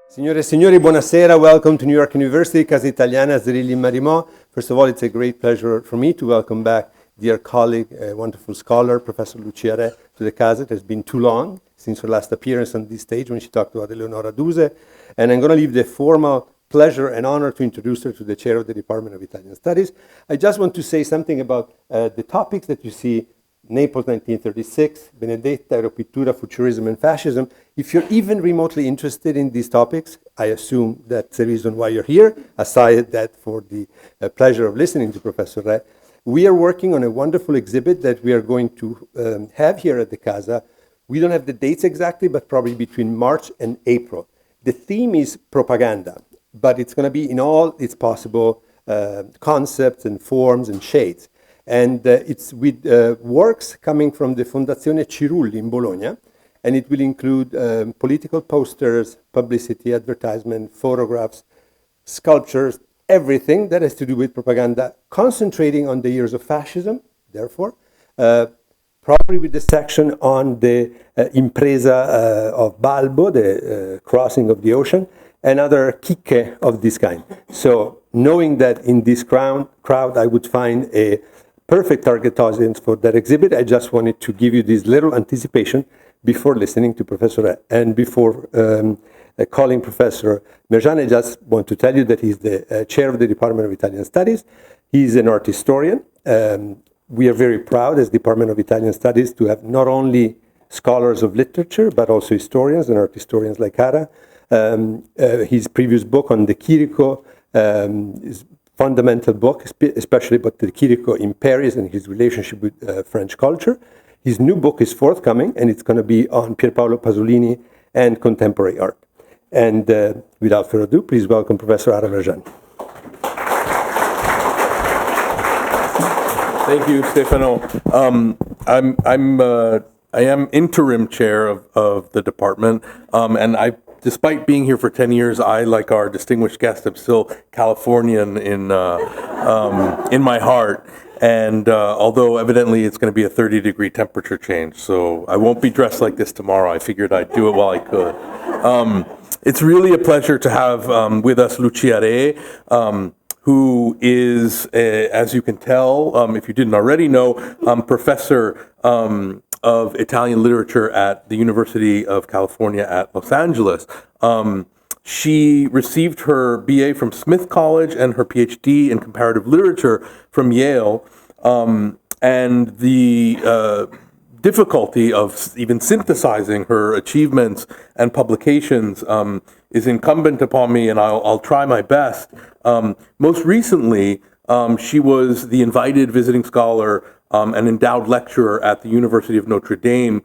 Signore e signori, buonasera. Welcome to New York University, Casa Italiana, Zerilli-Marimò. First of all, it's a great pleasure for me to welcome back dear colleague, a wonderful scholar, Professor Lucia Re, to the Casa. It has been too long since her last appearance on this stage when she talked about Eleonora Duse. And I'm going to leave the formal pleasure and honor to introduce her to the chair of the Department of Italian Studies. I just want to say something about the topics that you see: Naples 1936, Benedetta, Aeropoetry, Futurism, and Fascism. If you're even remotely interested in these topics, I assume that's the reason why you're here, aside that for the pleasure of listening to Professor Re. We are working on a wonderful exhibit that we are going to have here at the Casa. We don't have the dates exactly, but probably between March and April. The theme is propaganda, but it's going to be in all its possible concepts and forms and shades. And it's with works coming from the Fondazione Cirulli in Bologna, and it will include political posters, publicity, advertisement, photographs, sculptures, everything that has to do with propaganda, concentrating on the years of fascism, therefore, probably with the section on the impresa of Balbo, the crossing of the ocean, and other chicche of this kind. So knowing that in this crowd I would find a perfect target audience for that exhibit, I just wanted to give you this little anticipation before listening to Professor Re. And before calling Professor Merjan, I just want to tell you that he's the chair of the Department of Italian Studies. He's an art historian. We are very proud as Department of Italian Studies to have not only scholars of literature, but also historians and art historians like Cara. His previous book on the Chirico is fundamental book, especially about the Chirico in Paris and his relationship with French culture. His new book is forthcoming, and it's going to be on Pierpaolo Pasolini and contemporary art. And without further ado, please welcome Professor Ara Merjan. Thank you, Stefano. I am interim chair of the department, and despite being here for 10 years, I, like our distinguished guest, am still Californian in my heart. And although evidently it's going to be a 30-degree temperature change, so I won't be dressed like this tomorrow. I figured I'd do it while I could. It's really a pleasure to have with us Lucia Re, who is, as you can tell, if you didn't already know, professor of Italian literature at the University of California at Los Angeles. She received her BA from Smith College and her PhD in comparative literature from Yale. And the difficulty of even synthesizing her achievements and publications is incumbent upon me, and I'll try my best. Most recently, she was the invited visiting scholar and endowed lecturer at the University of Notre Dame,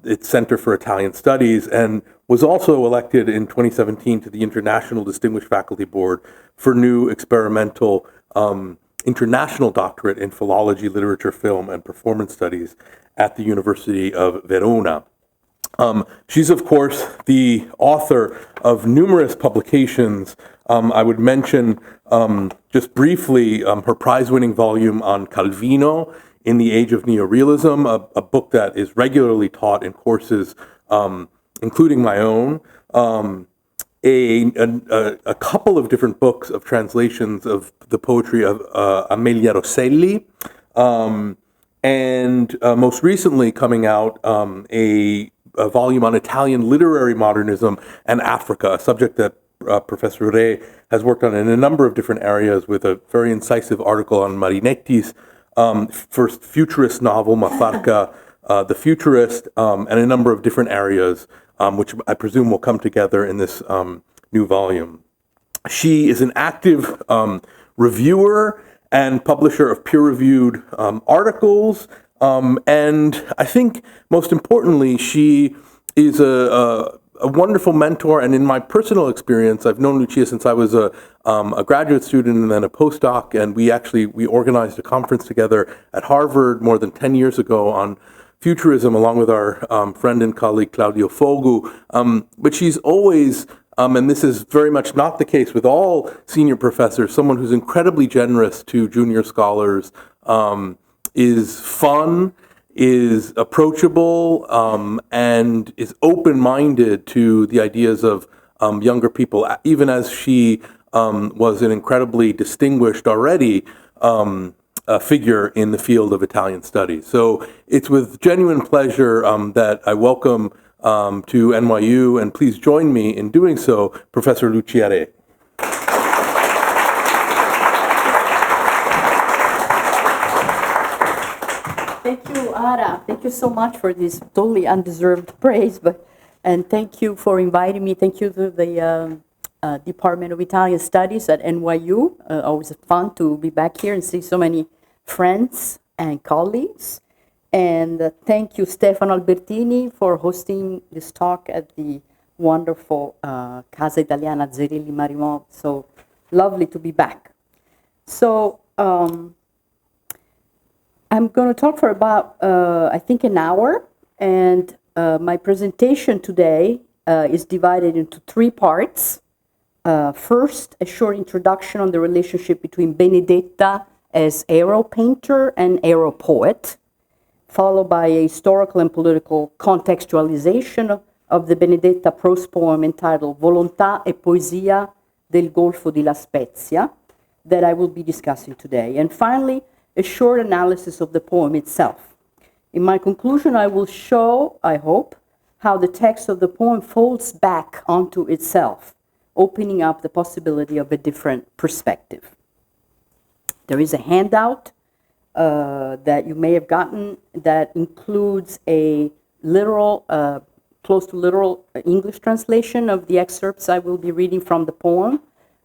its Center for Italian Studies, and was also elected in 2017 to the International Distinguished Faculty Board for new experimental international doctorate in philology, literature, film, and performance studies at the University of Verona. She's, of course, the author of numerous publications. I would mention just briefly her prize-winning volume on Calvino in the Age of Neorealism, a book that is regularly taught in courses, including my own. A couple of different books of translations of the poetry of Amelia Rosselli, and most recently coming out a volume on Italian literary modernism and Africa, a subject that Professor Re has worked on in a number of different areas, with a very incisive article on Marinetti's first futurist novel, Mafarca, The Futurist, and a number of different areas, which I presume will come together in this new volume. She is an active reviewer and publisher of peer-reviewed articles, and I think most importantly, she is a wonderful mentor. And in my personal experience, I've known Lucia since I was a graduate student and then a postdoc, and we organized a conference together at Harvard more than 10 years ago on Futurism along with our friend and colleague Claudio Fogu. But she's always, and this is very much not the case with all senior professors, someone who's incredibly generous to junior scholars, is fun, is approachable, and is open-minded to the ideas of younger people, even as she was an incredibly distinguished already figure in the field of Italian studies. So it's with genuine pleasure that I welcome to NYU, and please join me in doing so, Professor Lucia Re. Thank you, Ara. Thank you so much for this totally undeserved praise, and thank you for inviting me. Thank you to the Department of Italian Studies at NYU. Always fun to be back here and see so many friends and colleagues. And thank you, Stefano Albertini, for hosting this talk at the wonderful Casa Italiana Zerilli-Marimò. So lovely to be back. So I'm going to talk for about, I think, an hour. And my presentation today is divided into three parts. First, a short introduction on the relationship between Benedetta as aeropainter and aeropoet, followed by a historical and political contextualization of the Benedetta prose poem entitled Volontà e poesia del golfo di La Spezia, that I will be discussing today. And finally, a short analysis of the poem itself. In my conclusion, I will show, I hope, how the text of the poem folds back onto itself, opening up the possibility of a different perspective. There is a handout that you may have gotten that includes a literal, close to literal English translation of the excerpts I will be reading from the poem.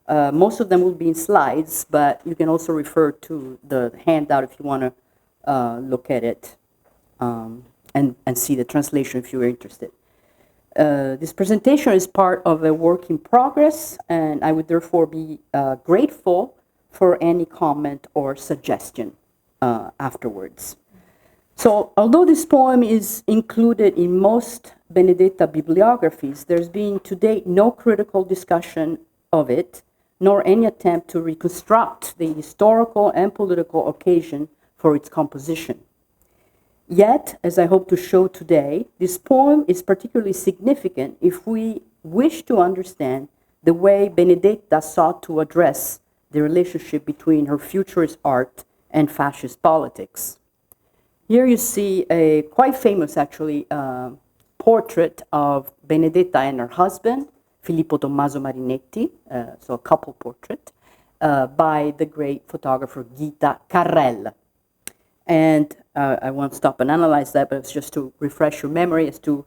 Most of them will be in slides, but you can also refer to the handout if you want to look at it and see the translation if you're interested. This presentation is part of a work in progress, and I would therefore be grateful for any comment or suggestion afterwards. So, although this poem is included in most Benedetta bibliographies, there's been to date no critical discussion of it, nor any attempt to reconstruct the historical and political occasion for its composition. Yet, as I hope to show today, this poem is particularly significant if we wish to understand the way Benedetta sought to address the relationship between her futurist art and fascist politics. Here you see a quite famous, actually, portrait of Benedetta and her husband, Filippo Tommaso Marinetti, so a couple portrait, by the great photographer Ghita Carrel. And I won't stop and analyze that, but it's just to refresh your memory as to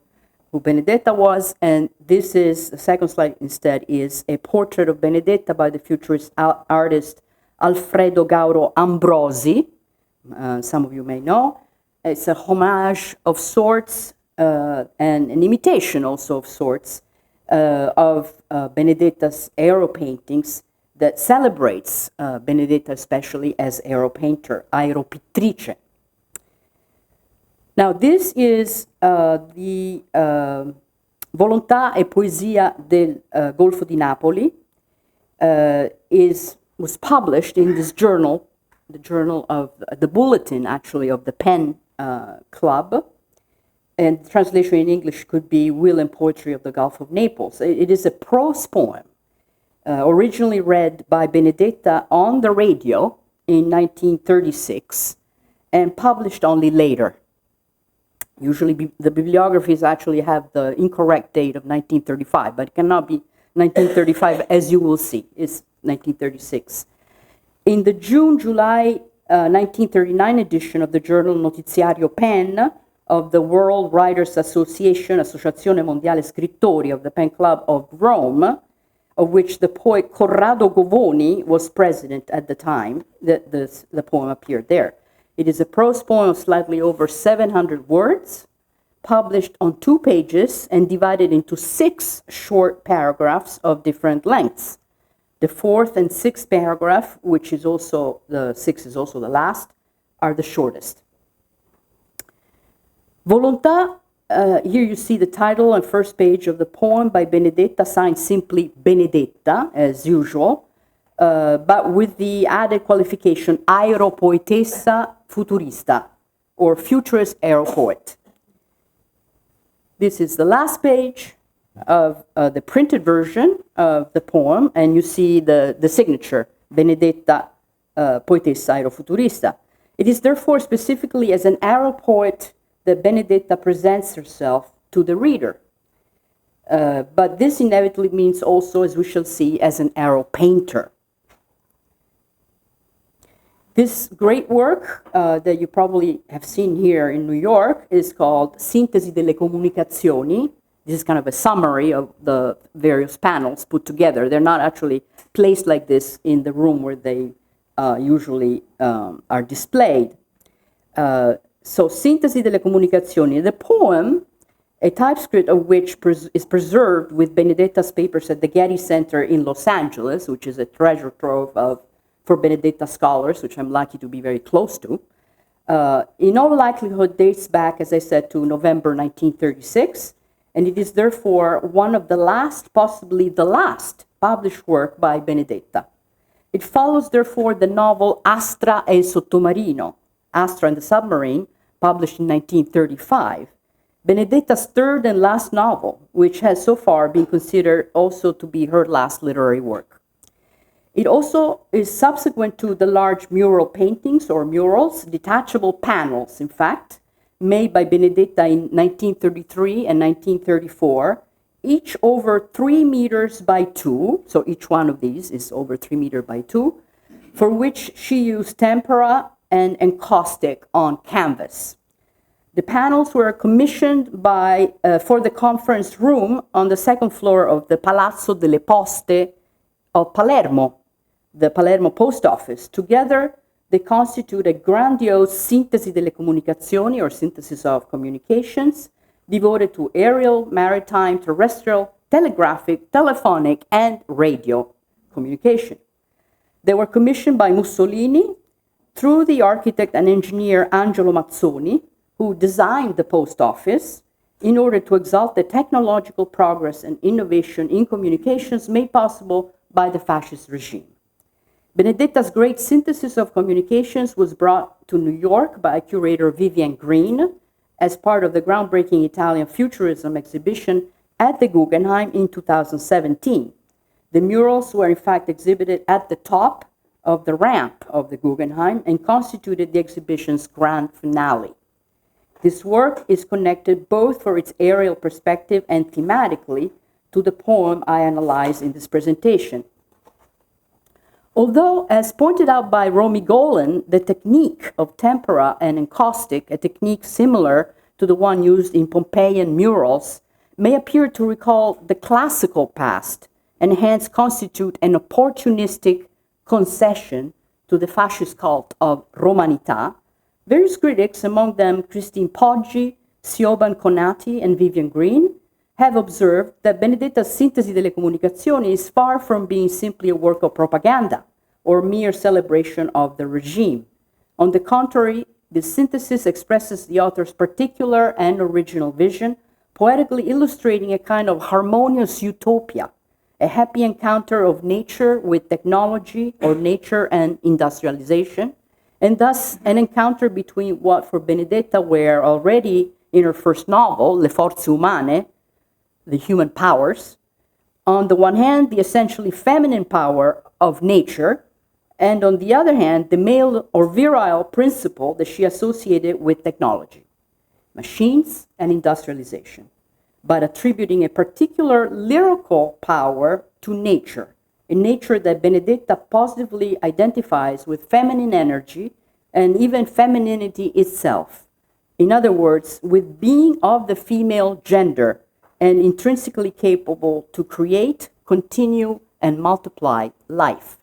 who Benedetta was. And this is, the second slide instead, is a portrait of Benedetta by the futurist artist Alfredo Gauro Ambrosi. Some of you may know. It's a homage of sorts and an imitation also of sorts of Benedetta's aero paintings that celebrates Benedetta especially as aero painter, aeropittrice. Now this is the Volontà e poesia del golfo di Napoli, was published in this journal, the journal of the bulletin actually of the Pen Club, and the translation in English could be Will and Poetry of the Gulf of Naples. It is a prose poem, originally read by Benedetta on the radio in 1936 and published only later. Usually the bibliographies actually have the incorrect date of 1935, but it cannot be 1935 as you will see. It's 1936. In the June-July 1939 edition of the journal Notiziario Pen of the World Writers Association, Associazione Mondiale Scrittori of the Pen Club of Rome, of which the poet Corrado Govoni was president at the time that the poem appeared there. It is a prose poem of slightly over 700 words, published on 2 pages and divided into 6 short paragraphs of different lengths. The 4th and 6th paragraph, which is also, the 6th is also the last, are the shortest. Volontà, here you see the title and first page of the poem by Benedetta, signed simply Benedetta, as usual, but with the added qualification Aeropoetessa Futurista, or futurist aeropoet. This is the last page of the printed version of the poem, and you see the signature, Benedetta Poetessa Aerofuturista. It is therefore specifically as an aeropoet that Benedetta presents herself to the reader. But this inevitably means also, as we shall see, as an aero painter. This great work that you probably have seen here in New York is called Sintesi delle Comunicazioni. This is kind of a summary of the various panels put together. They're not actually placed like this in the room where they usually are displayed. So, Sintesi delle Comunicazioni, the poem, a typescript of which is preserved with Benedetta's papers at the Getty Center in Los Angeles, which is a treasure trove for Benedetta scholars, which I'm lucky to be very close to, in all likelihood dates back, as I said, to November 1936, and it is therefore one of the last, possibly the last, published work by Benedetta. It follows, therefore, the novel Astra e il Sottomarino, Astra and the Submarine, published in 1935, Benedetta's third and last novel, which has so far been considered also to be her last literary work. It also is subsequent to the large mural paintings or murals, detachable panels, in fact, made by Benedetta in 1933 and 1934, each over 3 meters by 2, so each one of these is over 3 meters by 2, for which she used tempera and encaustic on canvas. The panels were commissioned for the conference room on the second floor of the Palazzo delle Poste of Palermo, the Palermo post office. Together, they constitute a grandiose sintesi delle comunicazioni, or synthesis of communications, devoted to aerial, maritime, terrestrial, telegraphic, telephonic, and radio communication. They were commissioned by Mussolini through the architect and engineer Angelo Mazzoni, who designed the post office in order to exalt the technological progress and innovation in communications made possible by the fascist regime. Benedetta's great synthesis of communications was brought to New York by curator Vivian Green as part of the groundbreaking Italian Futurism exhibition at the Guggenheim in 2017. The murals were in fact exhibited at the top of the ramp of the Guggenheim and constituted the exhibition's grand finale. This work is connected both for its aerial perspective and thematically to the poem I analyze in this presentation. Although, as pointed out by Romy Golan, the technique of tempera and encaustic, a technique similar to the one used in Pompeian murals, may appear to recall the classical past and hence constitute an opportunistic concession to the fascist cult of Romanità, various critics, among them Christine Poggi, Siobhan Conati, and Vivian Green, have observed that Benedetta's Sintesi delle Comunicazioni is far from being simply a work of propaganda or mere celebration of the regime. On the contrary, this synthesis expresses the author's particular and original vision, poetically illustrating a kind of harmonious utopia, a happy encounter of nature with technology or nature and industrialization, and thus an encounter between what for Benedetta were already in her first novel, Le Forze Umane, the human powers, on the one hand, the essentially feminine power of nature, and on the other hand, the male or virile principle that she associated with technology, machines and industrialization, but attributing a particular lyrical power to nature, a nature that Benedetta positively identifies with feminine energy and even femininity itself. In other words, with being of the female gender and intrinsically capable to create, continue, and multiply life.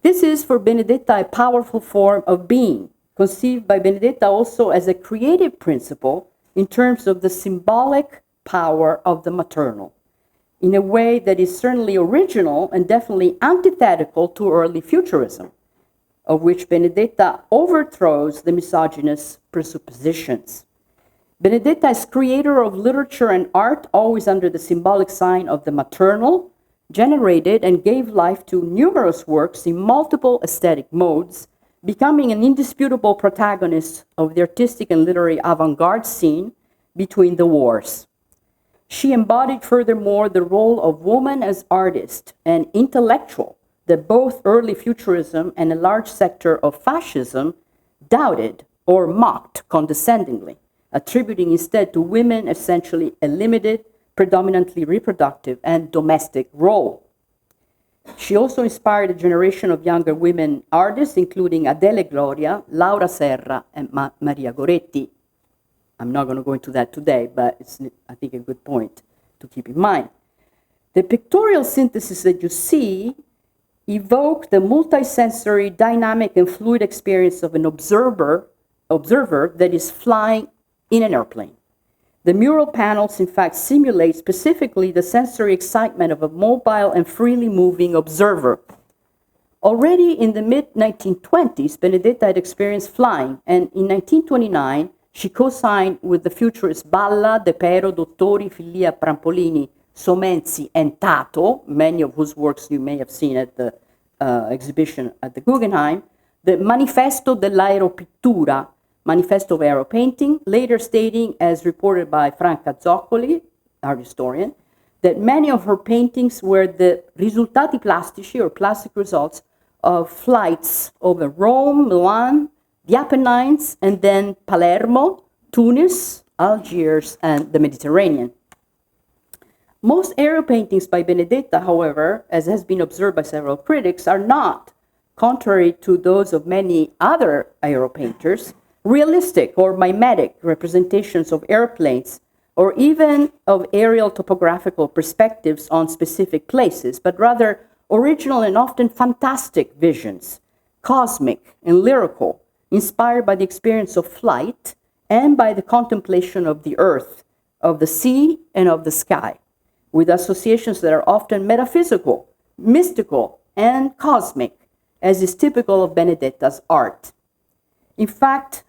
This is for Benedetta a powerful form of being, conceived by Benedetta also as a creative principle in terms of the symbolic power of the maternal, in a way that is certainly original and definitely antithetical to early futurism, of which Benedetta overthrows the misogynist presuppositions. Benedetta is creator of literature and art, always under the symbolic sign of the maternal, generated and gave life to numerous works in multiple aesthetic modes, becoming an indisputable protagonist of the artistic and literary avant-garde scene between the wars. She embodied furthermore the role of woman as artist and intellectual that both early Futurism and a large sector of Fascism doubted or mocked condescendingly, attributing instead to women essentially a limited, predominantly reproductive and domestic role. She also inspired a generation of younger women artists, including Adele Gloria, Laura Serra, and Maria Goretti. I'm not going to go into that today, but it's, I think, a good point to keep in mind. The pictorial synthesis that you see evoke the multisensory, dynamic, and fluid experience of an observer that is flying in an airplane. The mural panels, in fact, simulate specifically the sensory excitement of a mobile and freely moving observer. Already in the mid-1920s, Benedetta had experienced flying, and in 1929, she co-signed with the futurists Balla, De Pero, Dottori, Filia, Prampolini, Somenzi, and Tato, many of whose works you may have seen at the exhibition at the Guggenheim, the Manifesto dell'Aeropittura, Manifesto of Aeropainting, later stating, as reported by Franca Zoccoli, art historian, that many of her paintings were the risultati plastici, or plastic results, of flights over Rome, Milan, the Apennines, and then Palermo, Tunis, Algiers, and the Mediterranean. Most aero paintings by Benedetta, however, as has been observed by several critics, are not, contrary to those of many other aero painters, realistic or mimetic representations of airplanes or even of aerial topographical perspectives on specific places, but rather original and often fantastic visions, cosmic and lyrical, inspired by the experience of flight and by the contemplation of the earth, of the sea, and of the sky, with associations that are often metaphysical, mystical, and cosmic, as is typical of Benedetta's art. In fact,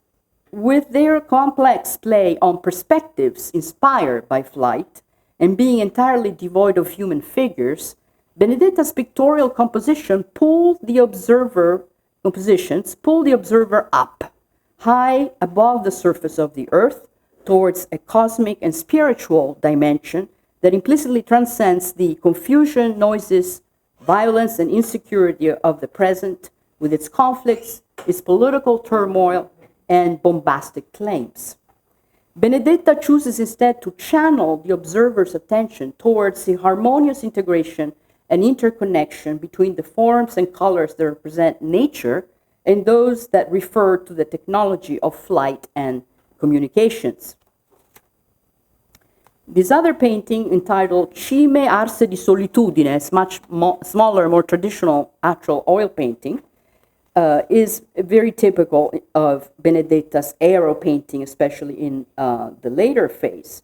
with their complex play on perspectives inspired by flight and being entirely devoid of human figures, Benedetta's pictorial compositions pull the observer up, high above the surface of the earth, towards a cosmic and spiritual dimension that implicitly transcends the confusion, noises, violence, and insecurity of the present, with its conflicts, its political turmoil, and bombastic claims. Benedetta chooses instead to channel the observer's attention towards the harmonious integration and interconnection between the forms and colors that represent nature and those that refer to the technology of flight and communications. This other painting, entitled Cime Arse di Solitudine, is much smaller, more traditional actual oil painting, is very typical of Benedetta's aero painting, especially in the later phase.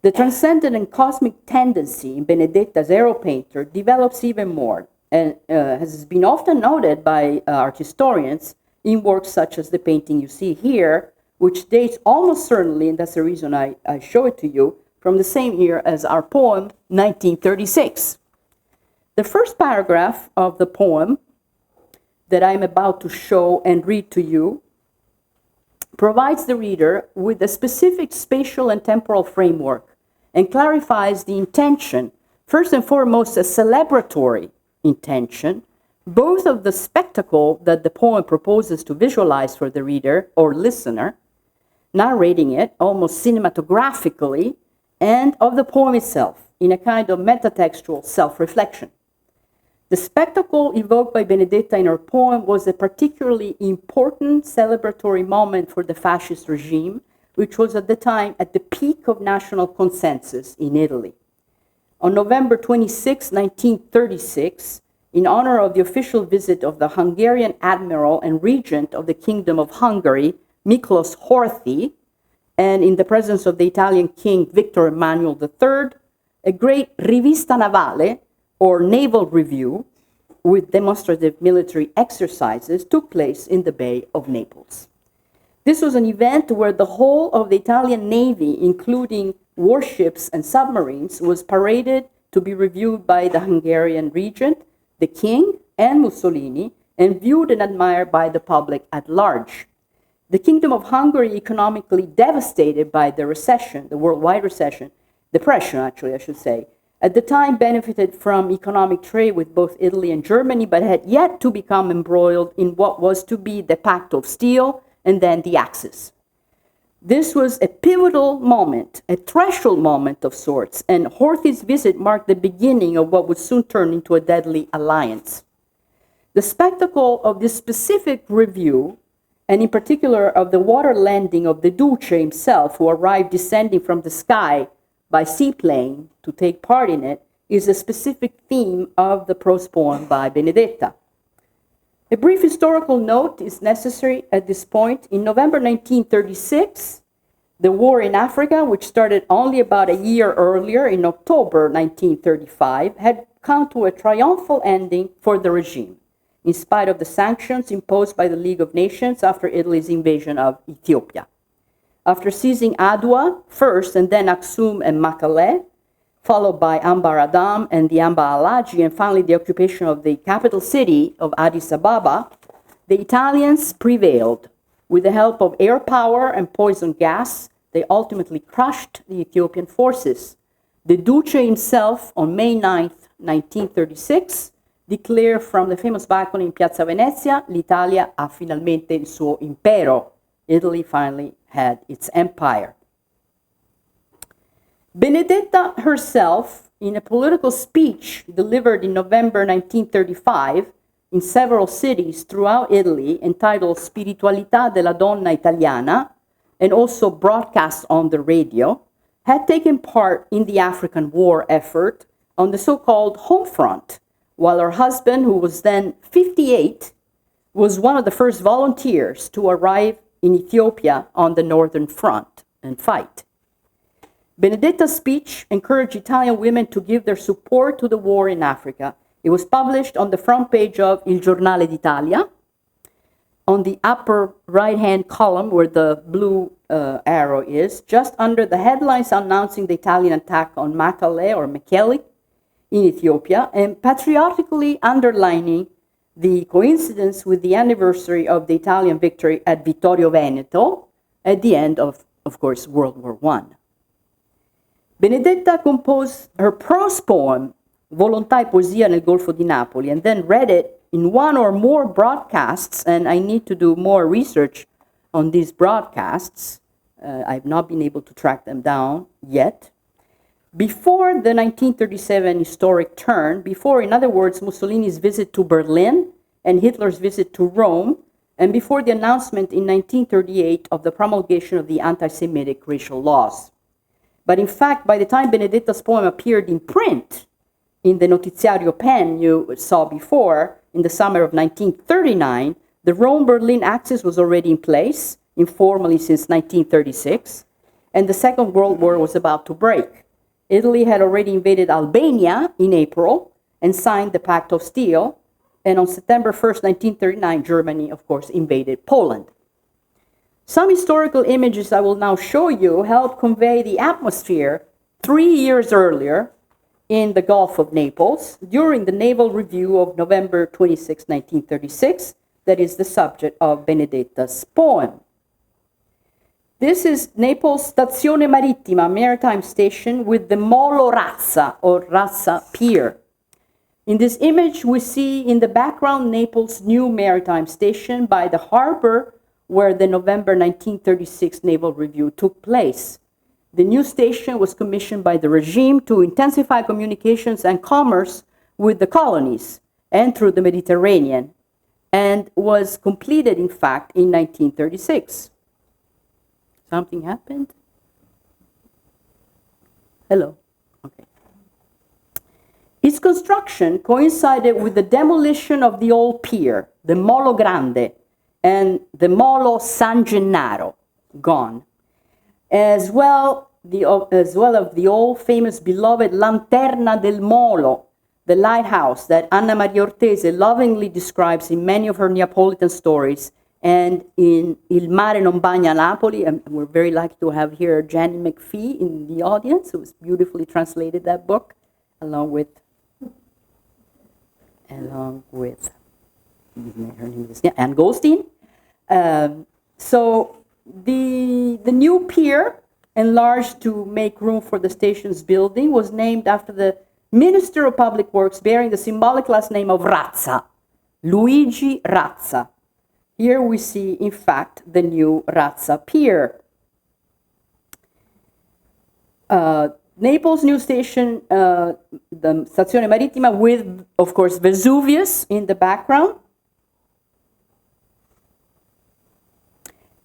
The transcendent and cosmic tendency in Benedetta's aero painter develops even more and has been often noted by art historians in works such as the painting you see here, which dates almost certainly, and that's the reason I show it to you, from the same year as our poem, 1936. The first paragraph of the poem that I'm about to show and read to you provides the reader with a specific spatial and temporal framework and clarifies the intention, first and foremost a celebratory intention, both of the spectacle that the poem proposes to visualize for the reader or listener, narrating it almost cinematographically, and of the poem itself in a kind of metatextual self-reflection. The spectacle evoked by Benedetta in her poem was a particularly important celebratory moment for the fascist regime, which was at the time at the peak of national consensus in Italy. On November 26, 1936, in honor of the official visit of the Hungarian admiral and regent of the Kingdom of Hungary, Miklos Horthy, and in the presence of the Italian King Victor Emmanuel III, a great rivista navale, or naval review, with demonstrative military exercises took place in the Bay of Naples. This was an event where the whole of the Italian Navy, including warships and submarines, was paraded to be reviewed by the Hungarian regent, the king, and Mussolini, and viewed and admired by the public at large. The Kingdom of Hungary, economically devastated by the recession, the worldwide recession, depression actually I should say, at the time benefited from economic trade with both Italy and Germany, but had yet to become embroiled in what was to be the Pact of Steel and then the Axis. This was a pivotal moment, a threshold moment of sorts, and Horthy's visit marked the beginning of what would soon turn into a deadly alliance. The spectacle of this specific review, and in particular of the water landing of the Duce himself, who arrived descending from the sky by seaplane to take part in it, is a specific theme of the prose poem by Benedetta. A brief historical note is necessary at this point. In November 1936, the war in Africa, which started only about a year earlier, in October 1935, had come to a triumphal ending for the regime, in spite of the sanctions imposed by the League of Nations after Italy's invasion of Ethiopia. After seizing Adwa first and then Aksum and Makale, followed by Ambar Adam and the Amba Alaji, and finally the occupation of the capital city of Addis Ababa, the Italians prevailed. With the help of air power and poison gas, they ultimately crushed the Ethiopian forces. The Duce himself, on May 9th, 1936, declared from the famous balcony in Piazza Venezia, l'Italia ha finalmente il suo impero. Italy finally had its empire. Benedetta herself, in a political speech delivered in November 1935 in several cities throughout Italy, entitled Spiritualità della Donna Italiana, and also broadcast on the radio, had taken part in the African war effort on the so-called home front, while her husband, who was then 58, was one of the first volunteers to arrive in Ethiopia on the northern front and fight. Benedetta's speech encouraged Italian women to give their support to the war in Africa. It was published on the front page of Il Giornale d'Italia, on the upper right-hand column where the blue arrow is, just under the headlines announcing the Italian attack on Makale or Mekelle in Ethiopia, and patriotically underlining the coincidence with the anniversary of the Italian victory at Vittorio Veneto at the end of course, World War I. Benedetta composed her prose poem, Volontà e poesia nel golfo di Napoli, and then read it in one or more broadcasts, and I need to do more research on these broadcasts. I've not been able to track them down yet. Before the 1937 historic turn, before, in other words, Mussolini's visit to Berlin and Hitler's visit to Rome, and before the announcement in 1938 of the promulgation of the anti-Semitic racial laws. But in fact, by the time Benedetta's poem appeared in print, in the Notiziario Pen you saw before, in the summer of 1939, the Rome-Berlin axis was already in place, informally since 1936, and the Second World War was about to break. Italy had already invaded Albania in April and signed the Pact of Steel, and on September 1st, 1939, Germany, of course, invaded Poland. Some historical images I will now show you help convey the atmosphere 3 years earlier in the Gulf of Naples during the naval review of November 26, 1936, that is the subject of Benedetta's poem. This is Naples' Stazione Marittima, maritime station, with the Molo Razza, or Razza Pier. In this image, we see in the background Naples' new maritime station by the harbor where the November 1936 naval review took place. The new station was commissioned by the regime to intensify communications and commerce with the colonies and through the Mediterranean, and was completed, in fact, in 1936. Something happened? Hello? Okay. Its construction coincided with the demolition of the old pier, the Molo Grande, and the Molo San Gennaro, gone, as well of the old famous beloved Lanterna del Molo, the lighthouse that Anna Maria Ortese lovingly describes in many of her Neapolitan stories And in Il mare non bagna Napoli, and we're very lucky to have here Jenny McPhee in the audience, who has beautifully translated that book, along with her name is Ann Goldstein. So the new pier, enlarged to make room for the station's building, was named after the Minister of Public Works, bearing the symbolic last name of Razza, Luigi Razza. Here we see, in fact, the new Razza Pier. Naples new station, the Stazione Marittima, with, of course, Vesuvius in the background.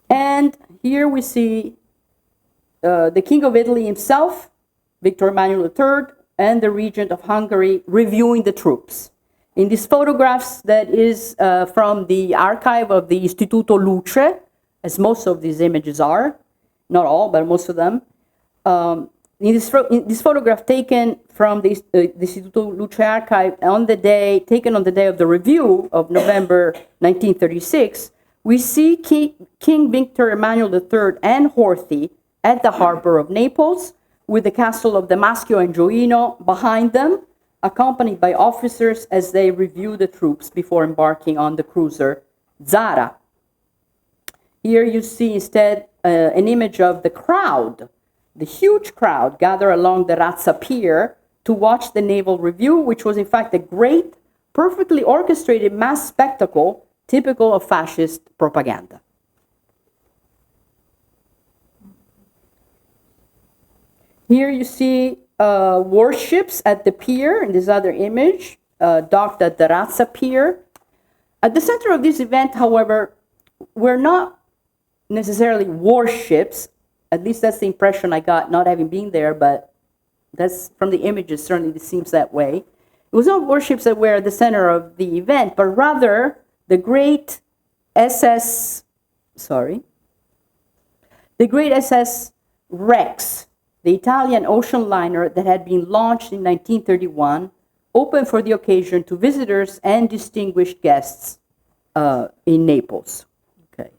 And here we see the King of Italy himself, Victor Emmanuel III, and the Regent of Hungary reviewing the troops. In these photographs that is from the archive of the Istituto Luce, as most of these images are, not all, but most of them. In this photograph taken from the Istituto Luce archive taken on the day of the review of November 1936, we see King Victor Emmanuel III and Horthy at the harbor of Naples, with the castle of Damasio and Gioino behind them, accompanied by officers as they review the troops before embarking on the cruiser Zara. Here you see instead an image of the crowd, the huge crowd gathered along the Razza Pier to watch the naval review, which was in fact a great, perfectly orchestrated mass spectacle typical of fascist propaganda. Here you see warships at the pier, in this other image, docked at the Razza Pier. At the center of this event, however, were not necessarily warships, at least that's the impression I got, not having been there, but that's from the images, certainly it seems that way. It was not warships that were at the center of the event, but rather the great SS Rex, the Italian ocean liner that had been launched in 1931, open for the occasion to visitors and distinguished guests in Naples. Okay,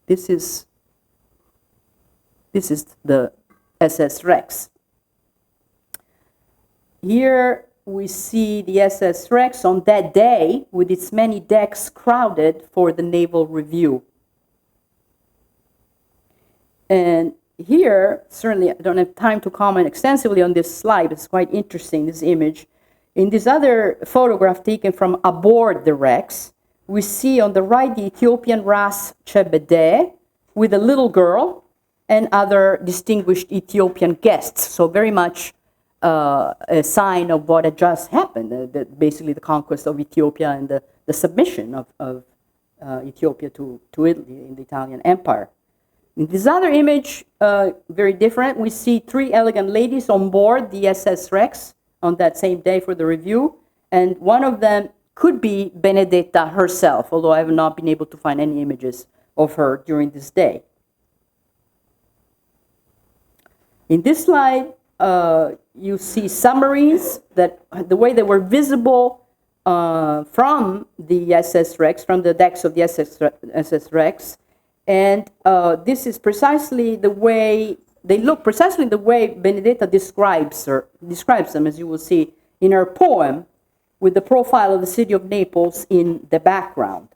this is the SS Rex. Here we see the SS Rex on that day with its many decks crowded for the naval review. And here, certainly I don't have time to comment extensively on this slide, it's quite interesting, this image. In this other photograph taken from aboard the Rex, we see on the right the Ethiopian Ras Chebede with a little girl and other distinguished Ethiopian guests. So very much a sign of what had just happened, basically the conquest of Ethiopia and the submission of Ethiopia to Italy in the Italian Empire. In this other image, very different, we see three elegant ladies on board the SS Rex on that same day for the review, and one of them could be Benedetta herself, although I have not been able to find any images of her during this day. In this slide, you see submarines that the way they were visible from the SS Rex, from the decks of the SS Rex, and this is precisely the way they look, precisely the way Benedetta describes them, as you will see in her poem, with the profile of the city of Naples in the background.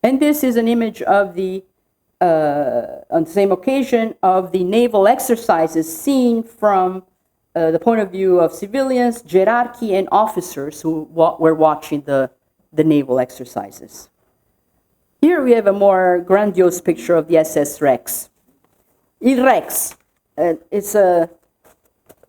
And this is an image of the on the same occasion of the naval exercises seen from the point of view of civilians, gerarchi, and officers who were watching the naval exercises. Here we have a more grandiose picture of the SS Rex. Il Rex, it's an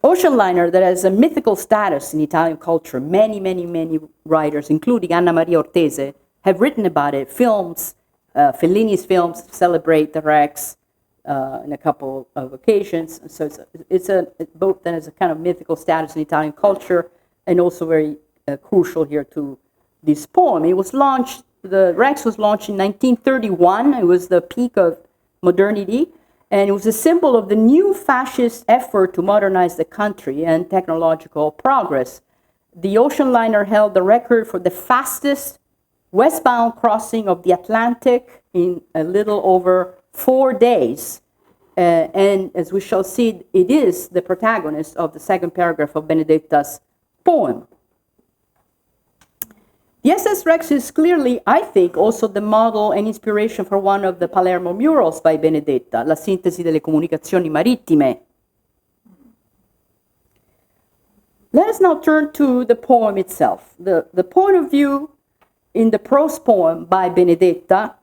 ocean liner that has a mythical status in Italian culture. Many writers, including Anna Maria Ortese, have written about it. Films, Fellini's films celebrate the Rex in a couple of occasions. So it's a boat that has a kind of mythical status in Italian culture, and also very crucial here to this poem. It was launched, the Rex was launched in 1931. It was the peak of modernity, and it was a symbol of the new fascist effort to modernize the country and technological progress. The ocean liner held the record for the fastest westbound crossing of the Atlantic in a little over 4 days. And as we shall see, it is the protagonist of the second paragraph of Benedetta's poem. The SS Rex is clearly, I think, also the model and inspiration for one of the Palermo murals by Benedetta, La sintesi delle comunicazioni marittime. Let us now turn to the poem itself. The point of view in the prose poem by Benedetta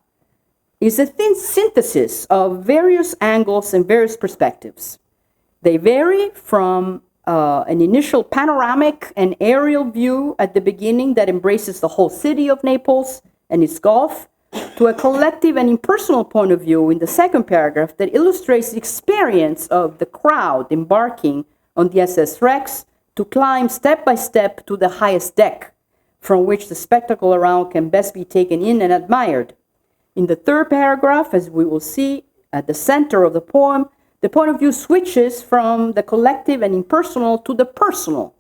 is a thin synthesis of various angles and various perspectives. They vary from an initial panoramic and aerial view at the beginning that embraces the whole city of Naples and its Gulf, to a collective and impersonal point of view in the second paragraph that illustrates the experience of the crowd embarking on the SS Rex to climb step by step to the highest deck, from which the spectacle around can best be taken in and admired. In the third paragraph, as we will see at the center of the poem, the point of view switches from the collective and impersonal to the personal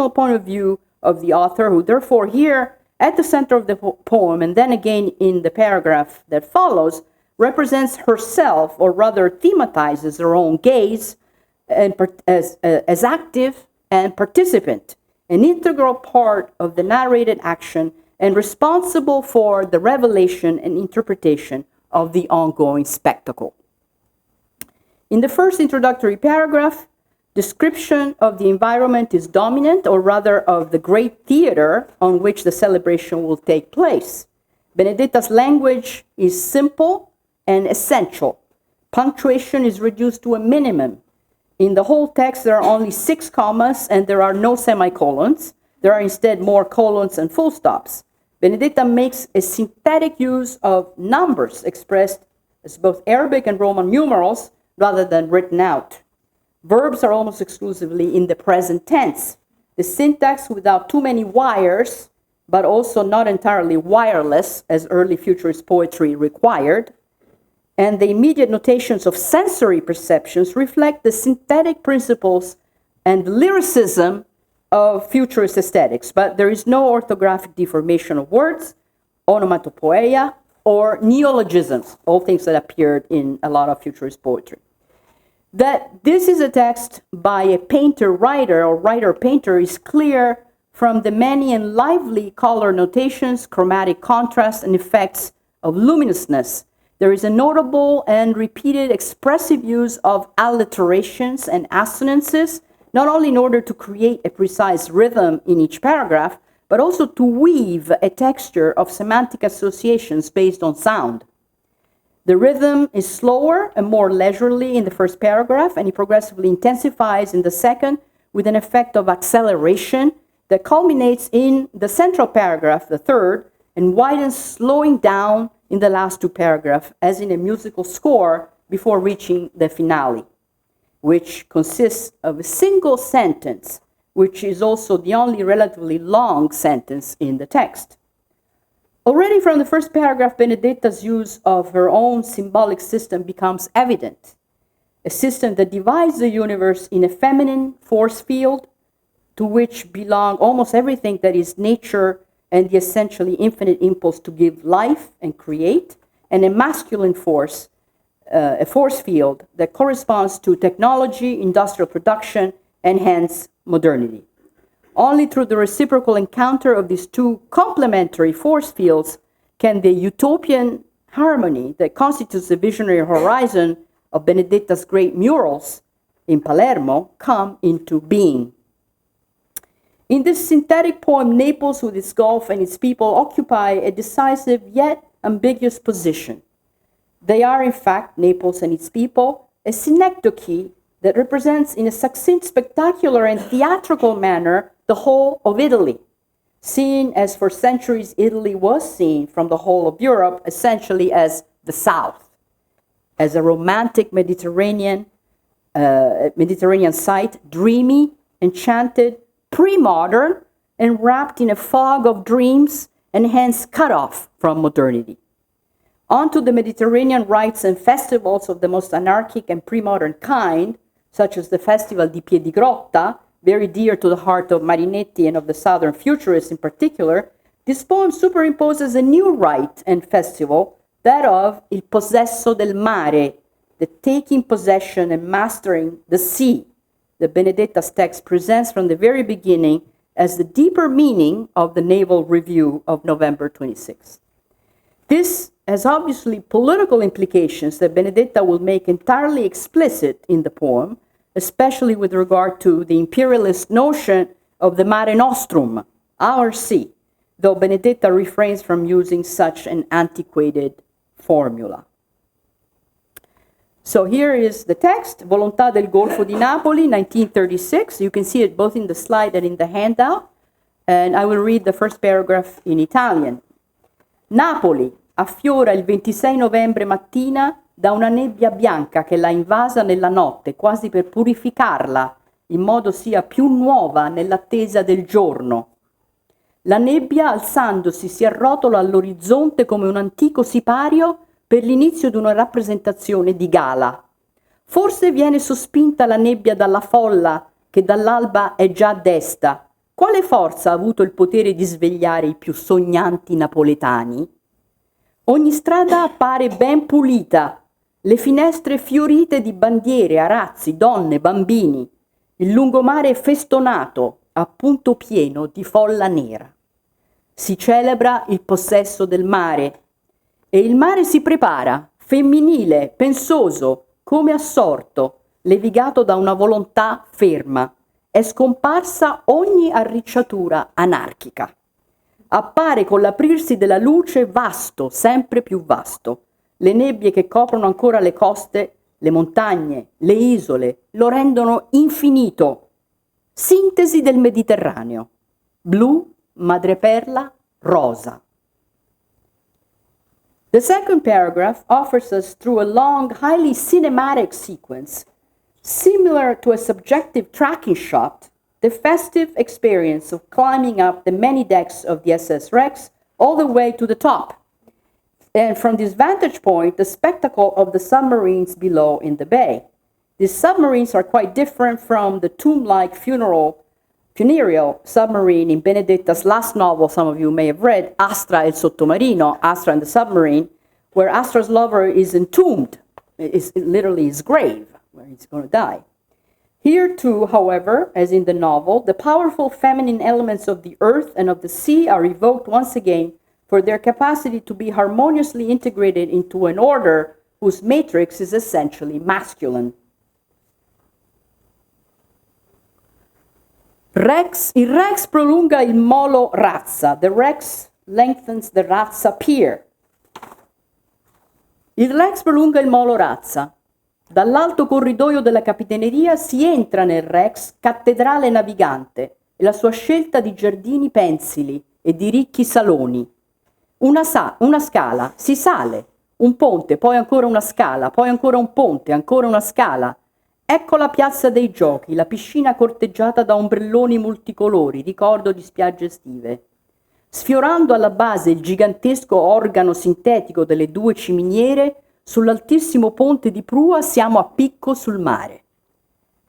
point of view of the author, who therefore here at the center of the poem, and then again in the paragraph that follows, represents herself, or rather thematizes her own gaze and as active and participant, an integral part of the narrated action and responsible for the revelation and interpretation of the ongoing spectacle. In the first introductory paragraph, description of the environment is dominant, or rather of the great theater on which the celebration will take place. Benedetta's language is simple and essential. Punctuation is reduced to a minimum. In the whole text, there are only 6 commas and there are no semicolons. There are instead more colons and full stops. Benedetta makes a synthetic use of numbers expressed as both Arabic and Roman numerals rather than written out. Verbs are almost exclusively in the present tense. The syntax without too many wires, but also not entirely wireless, as early futurist poetry required. And the immediate notations of sensory perceptions reflect the synthetic principles and lyricism of futurist aesthetics, but there is no orthographic deformation of words, onomatopoeia, or neologisms, all things that appeared in a lot of futurist poetry. That this is a text by a painter-writer or writer-painter is clear from the many and lively color notations, chromatic contrast, and effects of luminousness. There is a notable and repeated expressive use of alliterations and assonances, not only in order to create a precise rhythm in each paragraph, but also to weave a texture of semantic associations based on sound. The rhythm is slower and more leisurely in the first paragraph, and it progressively intensifies in the second with an effect of acceleration that culminates in the central paragraph, the third, and widens, slowing down in the last 2 paragraphs, as in a musical score, before reaching the finale, which consists of a single sentence, which is also the only relatively long sentence in the text. Already from the first paragraph, Benedetta's use of her own symbolic system becomes evident, a system that divides the universe in a feminine force field, to which belong almost everything that is nature and the essentially infinite impulse to give life and create, and a masculine force, a force field that corresponds to technology, industrial production, and hence modernity. Only through the reciprocal encounter of these 2 complementary force fields can the utopian harmony that constitutes the visionary horizon of Benedetta's great murals in Palermo come into being. In this synthetic poem, Naples with its Gulf and its people occupy a decisive yet ambiguous position. They are, in fact, Naples and its people, a synecdoche that represents in a succinct, spectacular, and theatrical manner the whole of Italy, seen as for centuries Italy was seen from the whole of Europe, essentially as the South, as a romantic Mediterranean site, dreamy, enchanted, pre-modern, and wrapped in a fog of dreams, and hence cut off from modernity. Onto the Mediterranean rites and festivals of the most anarchic and pre-modern kind, such as the Festival di Piedigrotta, very dear to the heart of Marinetti and of the Southern Futurists in particular, This poem superimposes a new rite and festival, that of il possesso del mare, the taking possession and mastering the sea. The Benedetta's text presents from the very beginning as the deeper meaning of the Naval Review of November 26. This has obviously political implications that Benedetta will make entirely explicit in the poem, especially with regard to the imperialist notion of the Mare Nostrum, our sea, though Benedetta refrains from using such an antiquated formula. So here is the text, Volontà del golfo di Napoli, 1936. You can see it both in the slide and in the handout. And I will read the first paragraph in Italian. Napoli affiora il 26 novembre mattina da una nebbia bianca che l'ha invasa nella notte, quasi per purificarla, in modo sia più nuova nell'attesa del giorno. La nebbia, alzandosi, si arrotola all'orizzonte come un antico sipario per l'inizio di una rappresentazione di gala. Forse viene sospinta la nebbia dalla folla che dall'alba è già a desta. Quale forza ha avuto il potere di svegliare i più sognanti napoletani? Ogni strada appare ben pulita, le finestre fiorite di bandiere, arazzi, donne, bambini. Il lungomare è festonato, a punto pieno di folla nera. Si celebra il possesso del mare e il mare si prepara, femminile, pensoso, come assorto, levigato da una volontà ferma. È scomparsa ogni arricciatura anarchica. Appare con l'aprirsi della luce vasto, sempre più vasto. Le nebbie che coprono ancora le coste, le montagne, le isole, lo rendono infinito. Sintesi del Mediterraneo. Blu, madreperla, rosa. The second paragraph offers us through a long, highly cinematic sequence, similar to a subjective tracking shot, the festive experience of climbing up the many decks of the SS Rex all the way to the top. And from this vantage point, the spectacle of the submarines below in the bay. These submarines are quite different from the tomb-like funereal submarine in Benedetta's last novel, some of you may have read, Astra e il sottomarino, Astra and the submarine, where Astra's lover is entombed, is literally his grave, where he's going to die. Here too, however, as in the novel, the powerful feminine elements of the earth and of the sea are evoked once again for their capacity to be harmoniously integrated into an order whose matrix is essentially masculine. Il Rex prolunga il molo razza. The Rex lengthens the razza pier. Il Rex prolunga il molo razza. Dall'alto corridoio della capitaneria si entra nel Rex cattedrale navigante e la sua scelta di giardini pensili e di ricchi saloni. Una scala, si sale, un ponte, poi ancora una scala, poi ancora un ponte, ancora una scala. Ecco la piazza dei giochi, la piscina corteggiata da ombrelloni multicolori, ricordo di spiagge estive. Sfiorando alla base il gigantesco organo sintetico delle due ciminiere, sull'altissimo ponte di prua siamo a picco sul mare.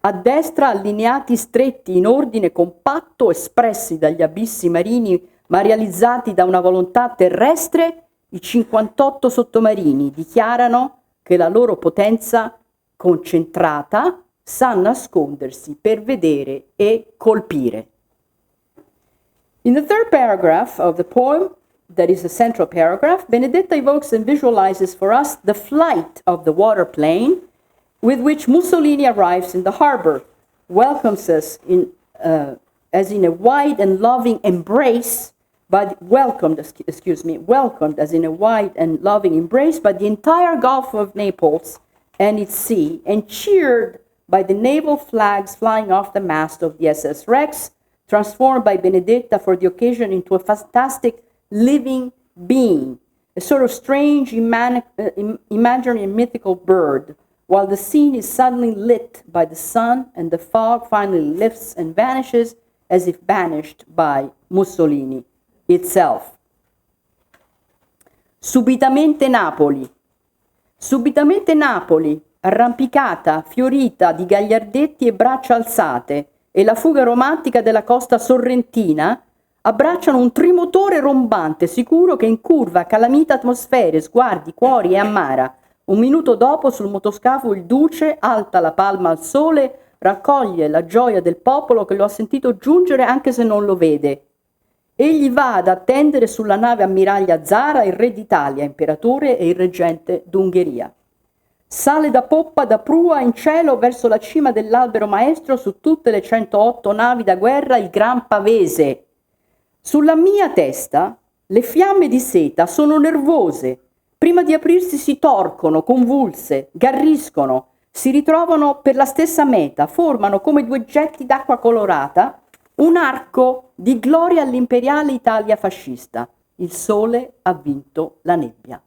A destra, allineati stretti in ordine compatto, espressi dagli abissi marini ma realizzati da una volontà terrestre, i 58 sottomarini dichiarano che la loro potenza concentrata sa nascondersi per vedere e colpire. In the third paragraph of the poem, that is the central paragraph, Benedetta evokes and visualizes for us the flight of the waterplane with which Mussolini arrives in the harbor, welcomes us as in a wide and loving embrace, welcomed as in a wide and loving embrace by the entire Gulf of Naples and its sea, and cheered by the naval flags flying off the mast of the SS Rex, transformed by Benedetta for the occasion into a fantastic living being, a sort of strange imaginary and mythical bird, while the scene is suddenly lit by the sun and the fog finally lifts and vanishes as if banished by Mussolini itself. Subitamente Napoli. Subitamente Napoli, arrampicata, fiorita di gagliardetti e braccia alzate, e la fuga romantica della costa sorrentina abbracciano un trimotore rombante, sicuro che in curva calamita atmosfere, sguardi, cuori e ammara. Un minuto dopo sul motoscafo il duce alta la palma al sole, raccoglie la gioia del popolo che lo ha sentito giungere anche se non lo vede. Egli va ad attendere sulla nave ammiraglia Zara il re d'Italia, imperatore e il reggente d'Ungheria. Sale da poppa da prua in cielo verso la cima dell'albero maestro su tutte le 108 navi da guerra il gran pavese. Sulla mia testa le fiamme di seta sono nervose, prima di aprirsi si torcono, convulse, garriscono, si ritrovano per la stessa meta, formano come due getti d'acqua colorata un arco di gloria all'imperiale Italia fascista. Il sole ha vinto la nebbia.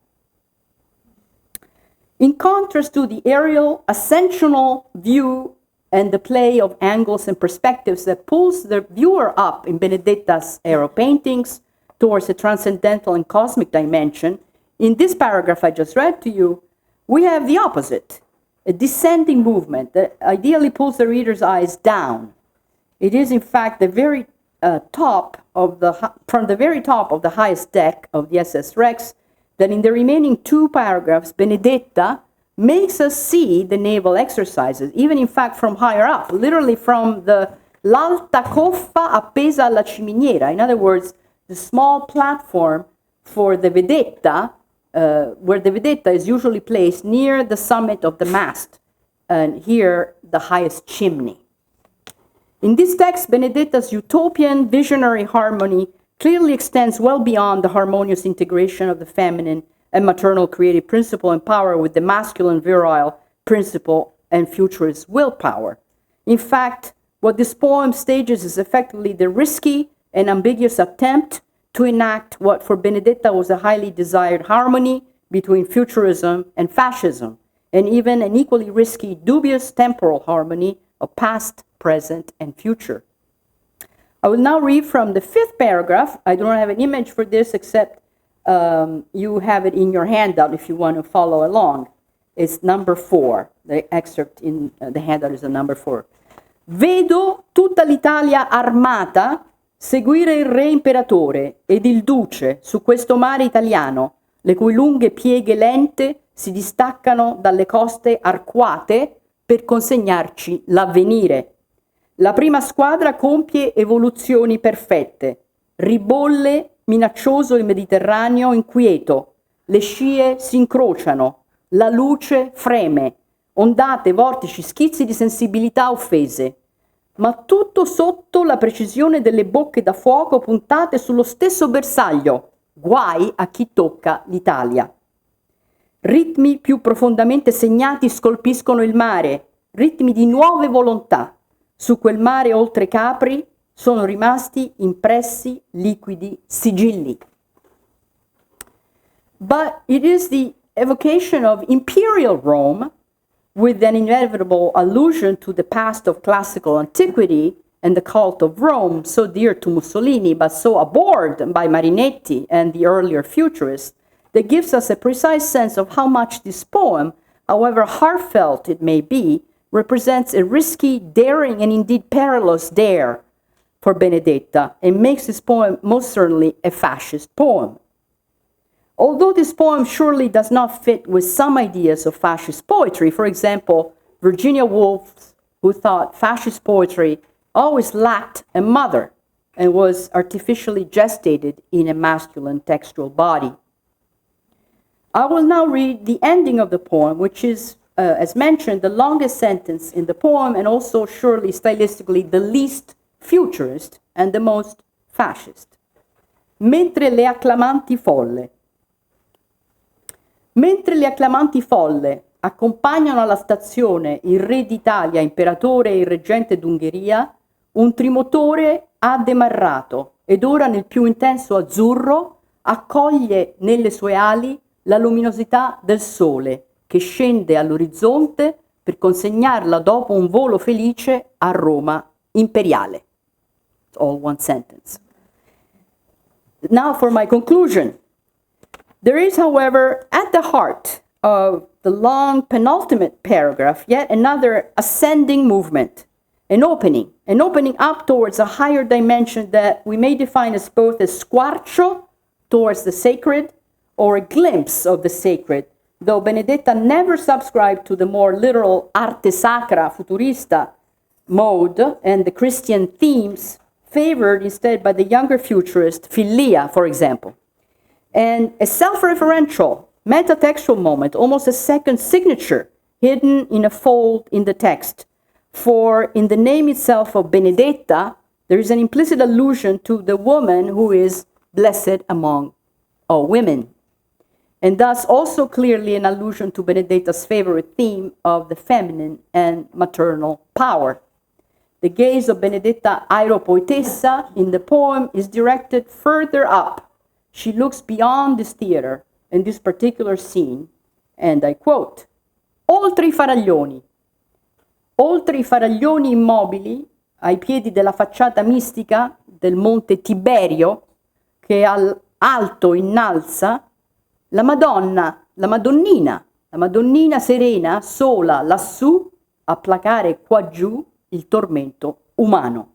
In contrast to the aerial, ascensional view and the play of angles and perspectives that pulls the viewer up in Benedetta's aeropaintings towards a transcendental and cosmic dimension, in this paragraph I just read to you, we have the opposite, a descending movement that ideally pulls the reader's eyes down. It is in fact the very from the very top of the highest deck of the SS Rex that in the remaining 2 paragraphs, Benedetta makes us see the naval exercises, even in fact from higher up, literally from l'alta coffa appesa alla ciminiera. In other words, the small platform for the vedetta, where the vedetta is usually placed near the summit of the mast, and here the highest chimney. In this text, Benedetta's utopian visionary harmony clearly extends well beyond the harmonious integration of the feminine and maternal creative principle and power with the masculine virile principle and futurist willpower. In fact, what this poem stages is effectively the risky and ambiguous attempt to enact what for Benedetta was a highly desired harmony between futurism and fascism, and even an equally risky, dubious temporal harmony of past, present, and future. I will now read from the 5th paragraph. I don't have an image for this except you have it in your handout if you want to follow along. It's number 4. The excerpt in the handout is the number 4. Vedo tutta l'Italia armata seguire il re imperatore ed il duce su questo mare italiano, le cui lunghe pieghe lente si distaccano dalle coste arcuate per consegnarci l'avvenire. La prima squadra compie evoluzioni perfette, ribolle minaccioso il Mediterraneo inquieto, le scie si incrociano, la luce freme, ondate, vortici, schizzi di sensibilità offese, ma tutto sotto la precisione delle bocche da fuoco puntate sullo stesso bersaglio, guai a chi tocca l'Italia. Ritmi più profondamente segnati scolpiscono il mare, ritmi di nuove volontà. Su quel mare oltre Capri sono rimasti impressi liquidi sigilli. But it is the evocation of imperial Rome, with an inevitable allusion to the past of classical antiquity and the cult of Rome, so dear to Mussolini, but so abhorred by Marinetti and the earlier futurists, that gives us a precise sense of how much this poem, however heartfelt it may be, represents a risky, daring, and indeed perilous dare for Benedetta, and makes this poem most certainly a fascist poem. Although this poem surely does not fit with some ideas of fascist poetry, for example, Virginia Woolf, who thought fascist poetry always lacked a mother and was artificially gestated in a masculine textual body. I will now read the ending of the poem, which is, as mentioned, the longest sentence in the poem and also surely stylistically the least futurist and the most fascist. Mentre le acclamanti folle accompagnano alla stazione il re d'Italia, imperatore e il reggente d'Ungheria, un trimotore ha demarrato ed ora nel più intenso azzurro accoglie nelle sue ali la luminosità del sole che scende all'orizzonte per consegnarla dopo un volo felice a Roma imperiale. It's all one sentence. Now for my conclusion. There is, however, at the heart of the long penultimate paragraph, yet another ascending movement, an opening up towards a higher dimension that we may define as both a squarcio towards the sacred or a glimpse of the sacred, though Benedetta never subscribed to the more literal arte sacra futurista mode and the Christian themes favored instead by the younger futurist Filia, for example. And a self-referential, metatextual moment, almost a second signature hidden in a fold in the text. For in the name itself of Benedetta, there is an implicit allusion to the woman who is blessed among all women. And thus also clearly an allusion to Benedetta's favorite theme of the feminine and maternal power. The gaze of Benedetta Aeropoetessa in the poem is directed further up. She looks beyond this theater and this particular scene, and I quote, oltre i faraglioni immobili ai piedi della facciata mistica del monte Tiberio, che alto innalza la Madonnina serena, sola lassù, a placare qua giù il tormento umano.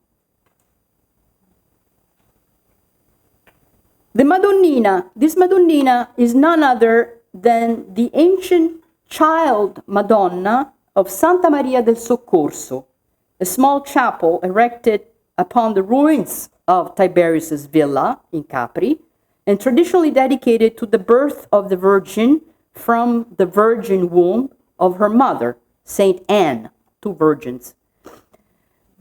This Madonnina is none other than the ancient child Madonna of Santa Maria del Soccorso, a small chapel erected upon the ruins of Tiberius's villa in Capri, and traditionally dedicated to the birth of the Virgin from the virgin womb of her mother, Saint Anne, two virgins.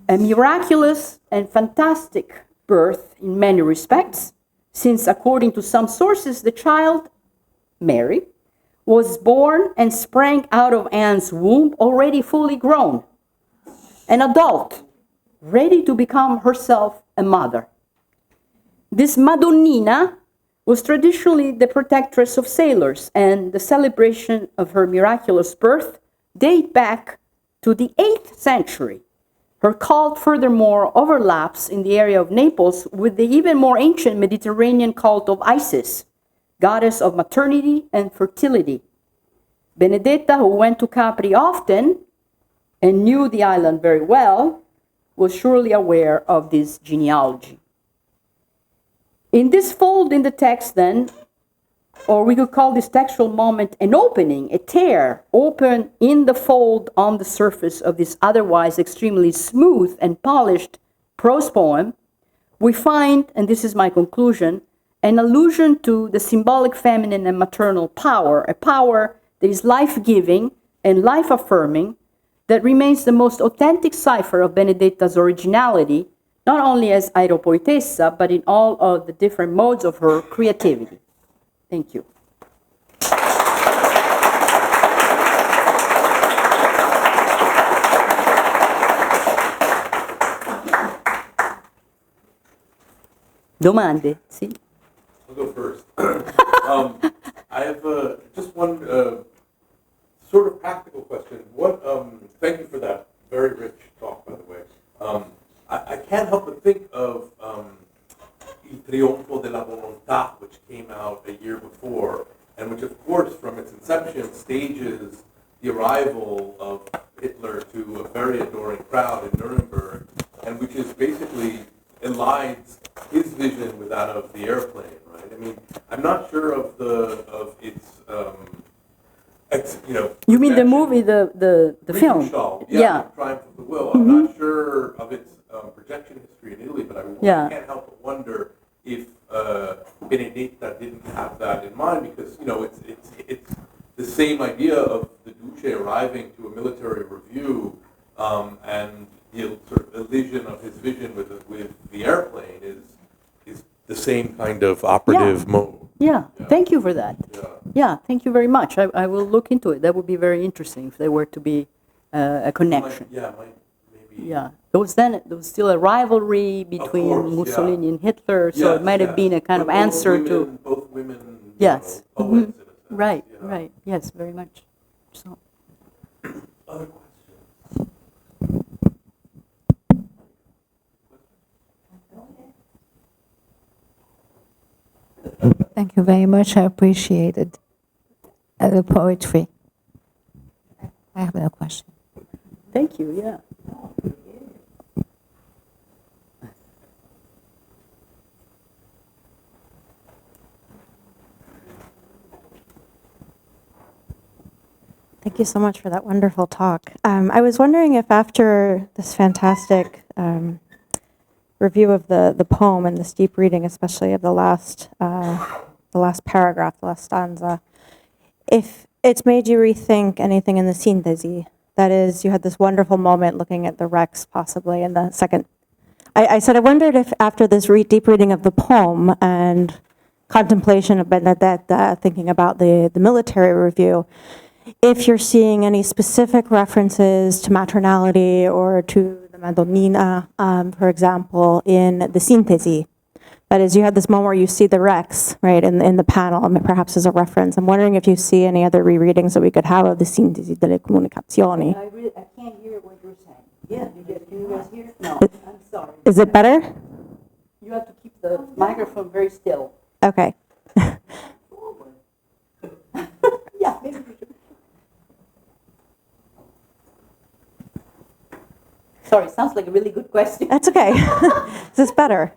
A miraculous and fantastic birth in many respects, since according to some sources, the child, Mary, was born and sprang out of Anne's womb already fully grown, an adult, ready to become herself a mother. This Madonnina was traditionally the protectress of sailors, and the celebration of her miraculous birth date back to the 8th century. Her cult furthermore overlaps in the area of Naples with the even more ancient Mediterranean cult of Isis, goddess of maternity and fertility. Benedetta, who went to Capri often and knew the island very well, was surely aware of this genealogy. In this fold in the text then, or we could call this textual moment an opening, a tear, open in the fold on the surface of this otherwise extremely smooth and polished prose poem, we find, and this is my conclusion, an allusion to the symbolic feminine and maternal power, a power that is life-giving and life-affirming, that remains the most authentic cipher of Benedetta's originality, not only as aeropoetessa, but in all of the different modes of her creativity. Thank you. Domande? Sì. I'll go first. I have just one sort of practical question. Thank you for that very rich talk, by the way. I can't help but think of Il Trionfo della Volontà, which came out a year before, and which, of course, from its inception, stages the arrival of Hitler to a very adoring crowd in Nuremberg, and which is basically elides his vision with that of the airplane, right? I mean, I'm not sure of its You mean the movie, the film? Yeah, Triumph of the Will. I'm not sure of its projection history in Italy, but I can't help but wonder if Benedetta didn't have that in mind, because it's the same idea of the Duce arriving to a military review, and the sort of elision of his vision with the airplane is the same kind of operative mode. Yeah, thank you for that. Yeah, thank you very much. I will look into it. That would be very interesting if there were to be a connection. Maybe. Yeah, there was still a rivalry between Mussolini and Hitler, so it might have been a kind of answer to both women. Yes. Poets, in a sense. Right. Right. Yes, very much. So. Other questions? Thank you very much. I appreciated the poetry. I have no question. Thank you. Yeah. Thank you so much for that wonderful talk. I was wondering if after this fantastic review of the poem and this deep reading, especially of the last paragraph, the last stanza, if it's made you rethink anything in the sintesi. That is, you had this wonderful moment looking at the Rex possibly in the second. I said I wondered if after this deep reading of the poem and contemplation of Benedetta, thinking about the military review, if you're seeing any specific references to maternality or to the Madonnina, for example, in the sintesi. That is, you had this moment where you see the Rex, right, in the panel, and perhaps as a reference. I'm wondering if you see any other rereadings that we could have of the sintesi delle comunicazioni. I can't hear what you're saying. Yeah, can you guys hear? No, I'm sorry. Is it better? You have to keep the microphone very still. Okay. Yeah, maybe we should. Sorry, sounds like a really good question. That's okay. This is better.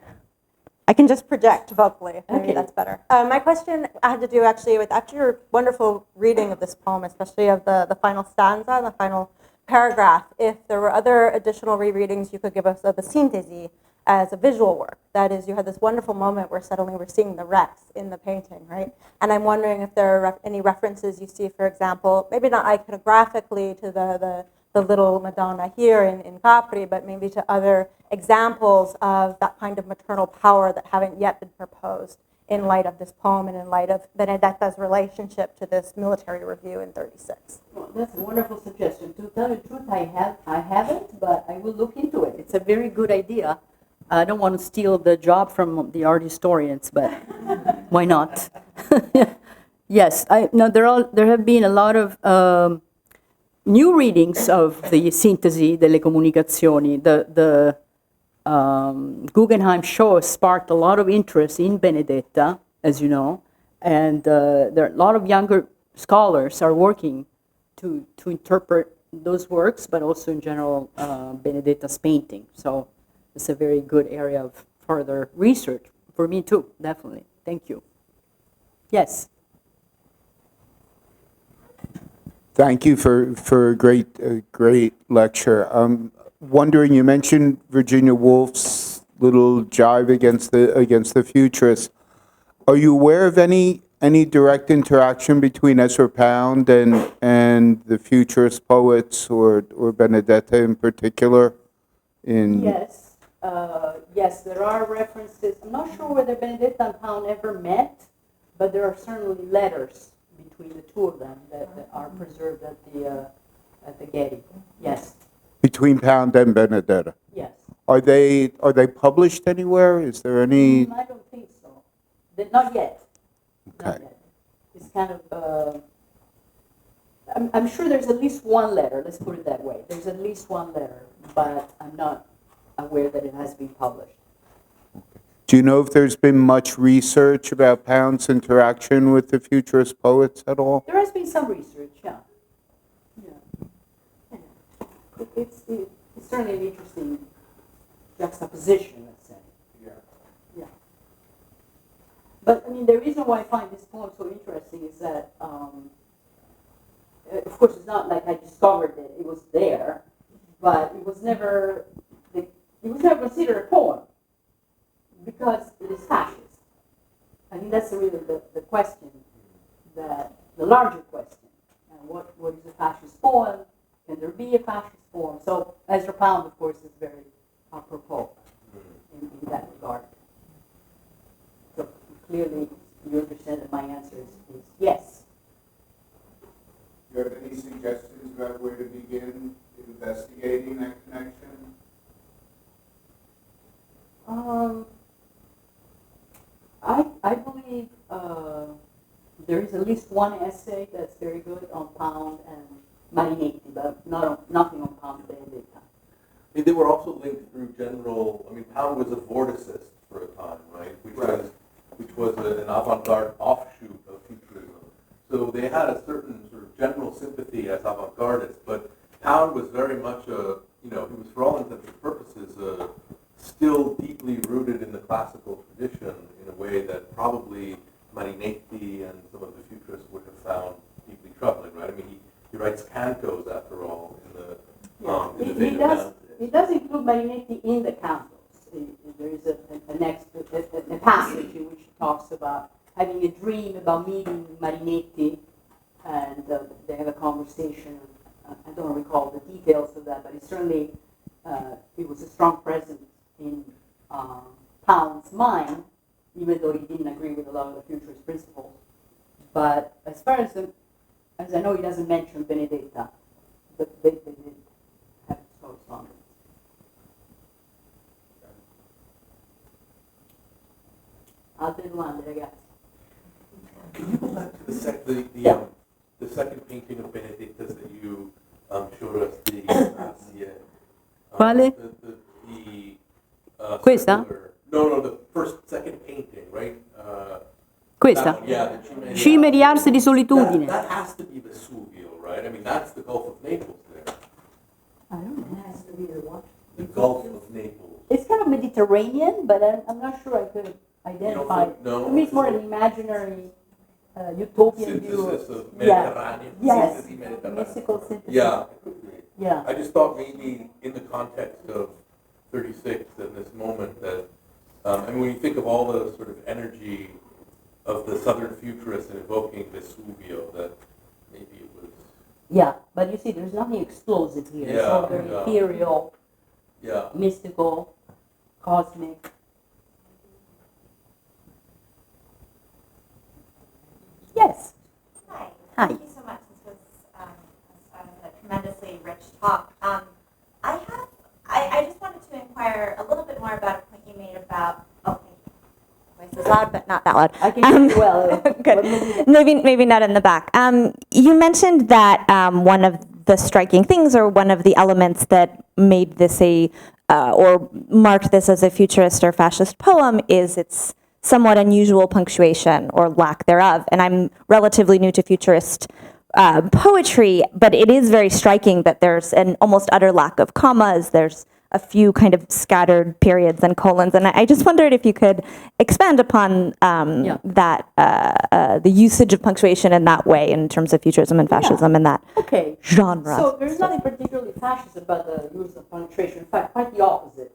I can just project vocally. Maybe that's better. My question had to do actually with, after your wonderful reading of this poem, especially of the final stanza, the final paragraph, if there were other additional rereadings you could give us of the sintesi as a visual work. That is, you had this wonderful moment where suddenly we're seeing the Rex in the painting, right? And I'm wondering if there are any references you see, for example, maybe not iconographically to the little Madonna here in Capri, but maybe to other examples of that kind of maternal power that haven't yet been proposed in light of this poem and in light of Benedetta's relationship to this military review in 36. Well, that's a wonderful suggestion. To tell you the truth, I haven't, but I will look into it. It's a very good idea. I don't want to steal the job from the art historians, but why not? Yes, there have been a lot of new readings of the Sintesi delle Comunicazioni. The Guggenheim show sparked a lot of interest in Benedetta, as you know, and there are a lot of younger scholars are working to interpret those works, but also in general Benedetta's painting. So it's a very good area of further research for me too, definitely. Thank you. Yes. Thank you for a great lecture. Wondering, you mentioned Virginia Woolf's little jibe against the futurists. Are you aware of any direct interaction between Ezra Pound and the futurist poets or Benedetta in particular? Yes, yes, there are references. I'm not sure whether Benedetta and Pound ever met, but there are certainly letters between the two of them that are preserved at the Getty. Yes. Between Pound and Benedetta. Yes. Are they published anywhere? Is there any? I don't think so. Not yet. Okay. Not yet. It's kind of. I'm sure there's at least one letter. Let's put it that way. There's at least one letter, but I'm not aware that it has been published. Do you know if there's been much research about Pound's interaction with the futurist poets at all? There has been some research, yeah. It's certainly an interesting juxtaposition, let's say. Yeah. But I mean, the reason why I find this poem so interesting is that, of course, it's not like I discovered it; it was there, but it was never considered a poem because it is fascist. I think that's really the question, the larger question. What is a fascist poem? Can there be a fascist poem? So Ezra Pound, of course, is very apropos in that regard. So clearly, you understand that my answer is yes. Do you have any suggestions about where to begin investigating that connection? I believe there is at least one essay that's very good on Pound and Marinetti, but nothing on Pound and Benedetta. They were also linked through general. I mean, Pound was a vorticist for a time, right? Which was an avant-garde offshoot of Futurism. So they had a certain sort of general sympathy as avant-gardists, but Pound was very much he was for all intents and purposes still deeply rooted in the classical tradition in a way that probably Marinetti and some of the futurists would have found deeply troubling, right? I mean, he writes cantos after all in the He Vita does. Marinetti. He does include Marinetti in the cantos. There is a passage in which he talks about having a dream about meeting Marinetti, and they have a conversation. I don't recall the details of that, but it certainly it was a strong presence in Pound's mind, even though he didn't agree with a lot of the futurist principles. But as far as I know, he doesn't mention Benedetta, but they did have correspondence. Altre domande, ragazzi? Can you go back to the second painting of Benedetta's that you showed us? The Quale? Questa? circular- No, the second painting, right? Questa? That one, yeah, the Cimeri Ars di Solitudine. That has to be Vesuvio, right? I mean, that's the Gulf of Naples there. I don't know. It has to be the what? The Gulf of Naples. It's kind of Mediterranean, but I'm not sure I could identify. think- no? To me, it's more an imaginary utopian view. Synthesis of Yeah. Mediterranean. Yes. Synthesis Mediterranean. Mystical synthesis. Yeah. Yeah. I just thought maybe in the context of 36 and this moment that, I mean, when you think of all the sort of energy of the Southern futurists and evoking Vesuvio, that maybe it was, Yeah, but you see, there's nothing explosive here. It's all very Yeah. ethereal, yeah. mystical, cosmic. Yes. Hi. Hi. Thank you so much. This was a tremendously rich talk. I just wanted to inquire a little bit more about a point you made about, thank you. Voice is loud, but not that loud. I can hear you well. Good. Maybe not in the back. You mentioned that one of the striking things, or one of the elements that made this or marked this as a futurist or fascist poem, is its somewhat unusual punctuation or lack thereof. And I'm relatively new to futurist poetry, but it is very striking that there's an almost utter lack of commas. There's a few kind of scattered periods and colons. And I just wondered if you could expand upon that, the usage of punctuation in that way in terms of futurism and fascism and that Okay. genre. So there's nothing particularly fascist about the use of punctuation. In fact, quite the opposite.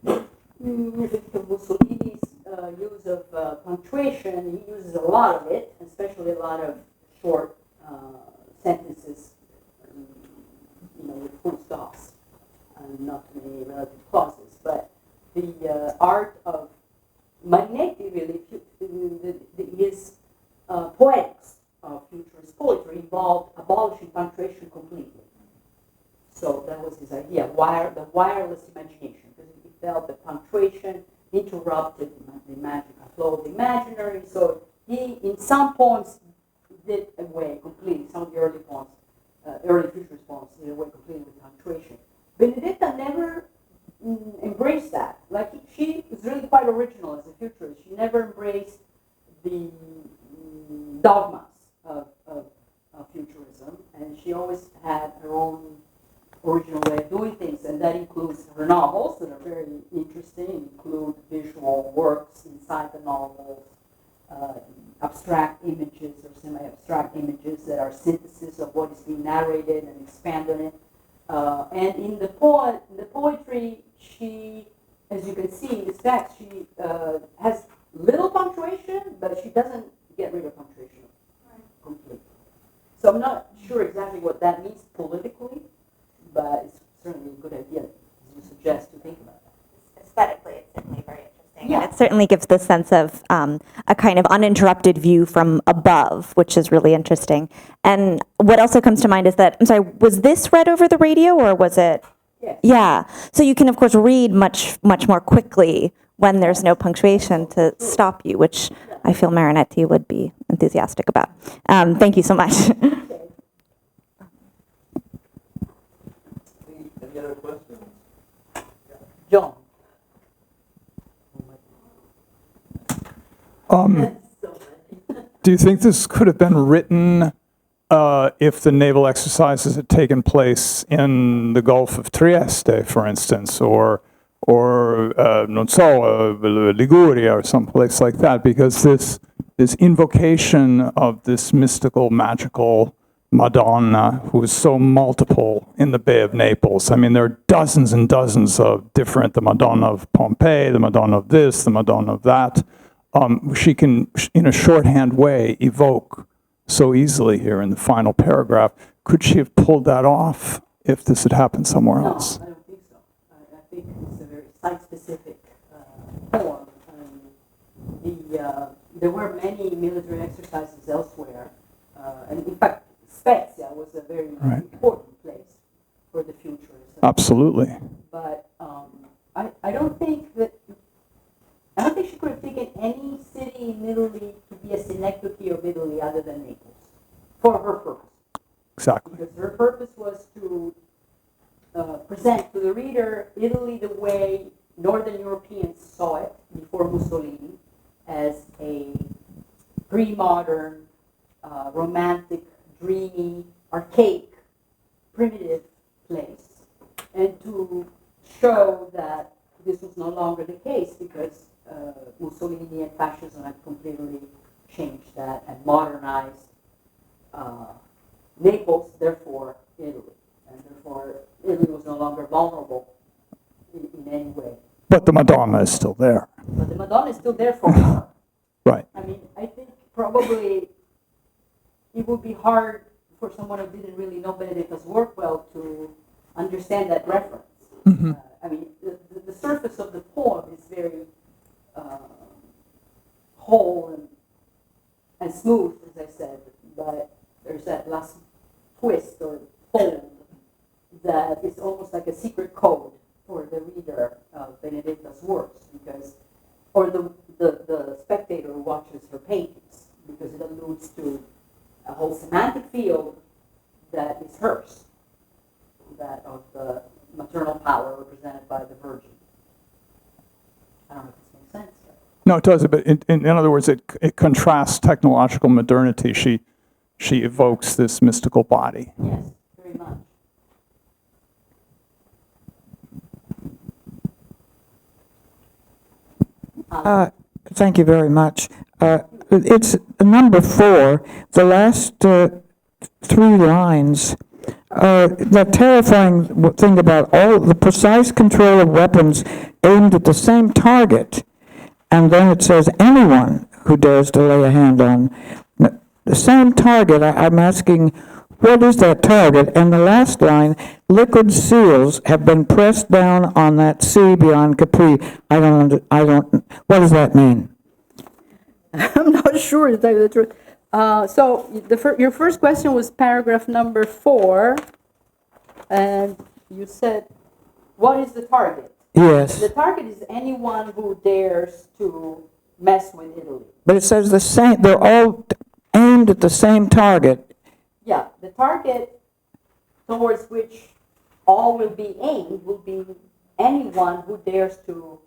Because if you think of Mussolini's use of punctuation, he uses a lot of it, especially a lot of short sentences, with full stops and not many relative clauses. But the art of Marinetti, really, his poetics of futurist poetry involved abolishing punctuation completely. So that was his idea, the wireless imagination, because he felt that punctuation interrupted the flow of the imaginary. So he, in some poems, did away completely. Some of the early poems, early futurist poems, did away completely with punctuation. Benedetta never embraced that. Like, she was really quite original as a futurist. She never embraced the dogmas of futurism, and she always had her own original way of doing things, and that includes her novels that are very interesting, include visual works inside the novels, abstract images or semi-abstract images that are synthesis of what is being narrated and expand on it. And in the poetry, she, as you can see in this text, she has little punctuation, but she doesn't get rid of punctuation completely. So I'm not sure exactly what that means politically, but it's certainly a good idea, as you suggest, to think about that. Aesthetically, it's certainly very interesting. Yeah. And it certainly gives the sense of a kind of uninterrupted view from above, which is really interesting. And what also comes to mind is that, I'm sorry, was this read over the radio, or was it? Yes. Yeah. So you can, of course, read much more quickly when there's no punctuation to stop you, which I feel Marinetti would be enthusiastic about. Thank you so much. Any other questions? John. Do you think this could have been written if the naval exercises had taken place in the Gulf of Trieste, for instance, or non so, Liguria or someplace like that? Because this invocation of this mystical, magical Madonna, who is so multiple in the Bay of Naples. I mean, there are dozens and dozens of different, the Madonna of Pompeii, the Madonna of this, the Madonna of that. She can, in a shorthand way, evoke so easily here in the final paragraph. Could she have pulled that off if this had happened somewhere else? No, I don't think so. I think it's a very site-specific poem. There were many military exercises elsewhere, and in fact, Spezia was a very important place for the futurists. Absolutely. But I don't think she could have taken any city in Italy to be a synecdoche of Italy other than Naples for her purpose. Exactly. Because her purpose was to present to the reader Italy the way Northern Europeans saw it before Mussolini, as a pre-modern, romantic, dreamy, archaic, primitive place, and to show that this was no longer the case because Mussolini and fascism had completely changed that and modernized Naples, therefore Italy, and therefore Italy was no longer vulnerable in any way. But the Madonna is still there. But the Madonna is still there for her. Right. I mean, I think probably it would be hard for someone who didn't really know Benedetta's work well to understand that reference. I mean, the surface of the poem is very whole and smooth, as I said, but there's that last twist or fold that is almost like a secret code for the reader of Benedetta's works, because, or the spectator who watches her paintings, because it alludes to a whole semantic field that is hers, that of the maternal power represented by the Virgin. I don't know if this makes sense. No, it does, but in other words, it contrasts technological modernity. She evokes this mystical body. Yes, very much. Thank you very much. It's number 4, the last 3 lines. The terrifying thing about all the precise control of weapons aimed at the same target, and then it says anyone who dares to lay a hand on the same target. I'm asking, what is that target? And the last line, liquid seals have been pressed down on that sea beyond Capri. I don't, what does that mean? I'm not sure, to tell you the truth. So your first question was paragraph number 4, and you said, what is the target? Yes. The target is anyone who dares to mess with Italy. But it says the same, they're all aimed at the same target. Yeah, the target towards which all will be aimed will be anyone who dares to.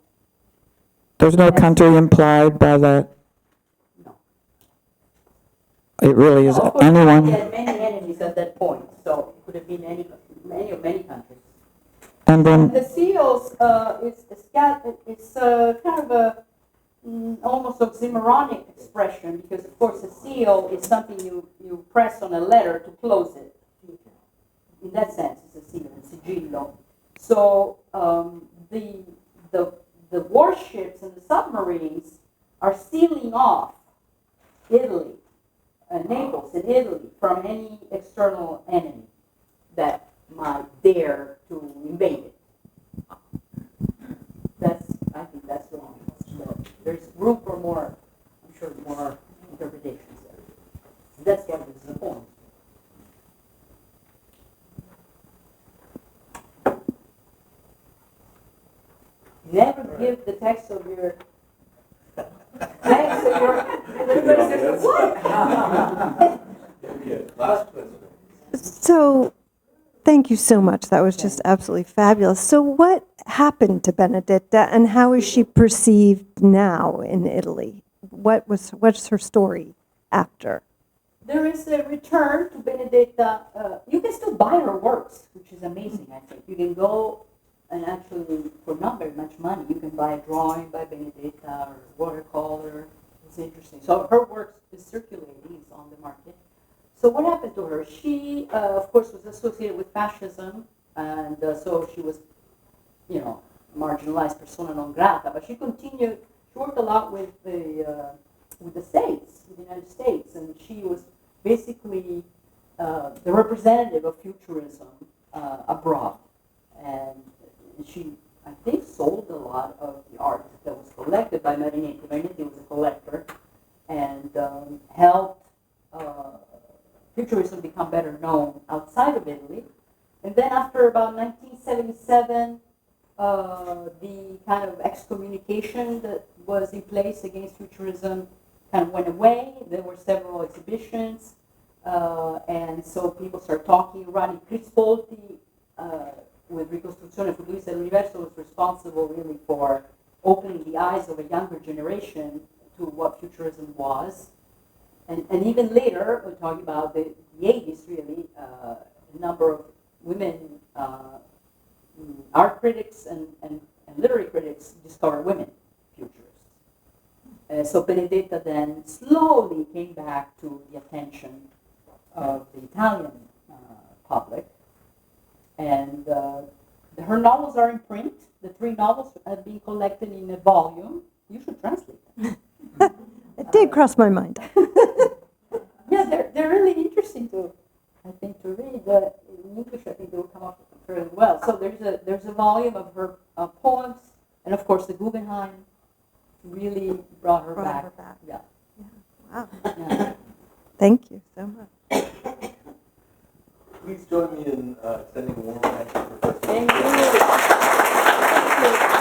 There's no country implied by that. No. It really is Of course, anyone. he had many enemies at that point, so it could have been many countries. And then The seals, it's kind of a almost oxymoronic expression, because of course a seal is something you press on a letter to close it. In that sense, it's a seal, a sigillo. So the warships and the submarines are sealing off Italy, Naples and Italy, from any external enemy that might dare to invade it. I think that's the one. There's room for more, I'm sure, more interpretations there. And that's why this is the point. Never give the text of your everybody says, what? So, thank you so much. That was just absolutely fabulous. So what happened to Benedetta, and how is she perceived now in Italy? What's her story after? There is a return to Benedetta. You can still buy her works, which is amazing, I think. You can go and actually, for not very much money, you can buy a drawing by Benedetta or watercolor. It's interesting. So her work is circulating, it's on the market. So what happened to her? She, of course, was associated with fascism, and so she was, marginalized persona non grata. But she continued. She worked a lot with the States, with the United States, and she was basically the representative of Futurism abroad. And she, I think, sold a lot of the art that was collected by Marinetti. Marinetti was a collector, and helped Futurism become better known outside of Italy. And then after about 1977, the kind of excommunication that was in place against Futurism kind of went away. There were several exhibitions, and so people started talking. Rani Crispolti, with Ricostruzione Futurista dell'Universo, was responsible really for opening the eyes of a younger generation to what Futurism was. And even later, we're talking about the 80s, really, a number of women art critics and literary critics discovered women futurists. So Benedetta then slowly came back to the attention of the Italian public. And her novels are in print. The 3 novels have been collected in a volume. You should translate them. It did cross my mind. Yeah, they're really interesting to read. In English, I think they will come up fairly well. So there's a volume of her poems, and of course the Guggenheim really brought her back. Yeah. Wow. Yeah. Thank you so much. Please join me in extending a warm thank you for Thank you. Thank you.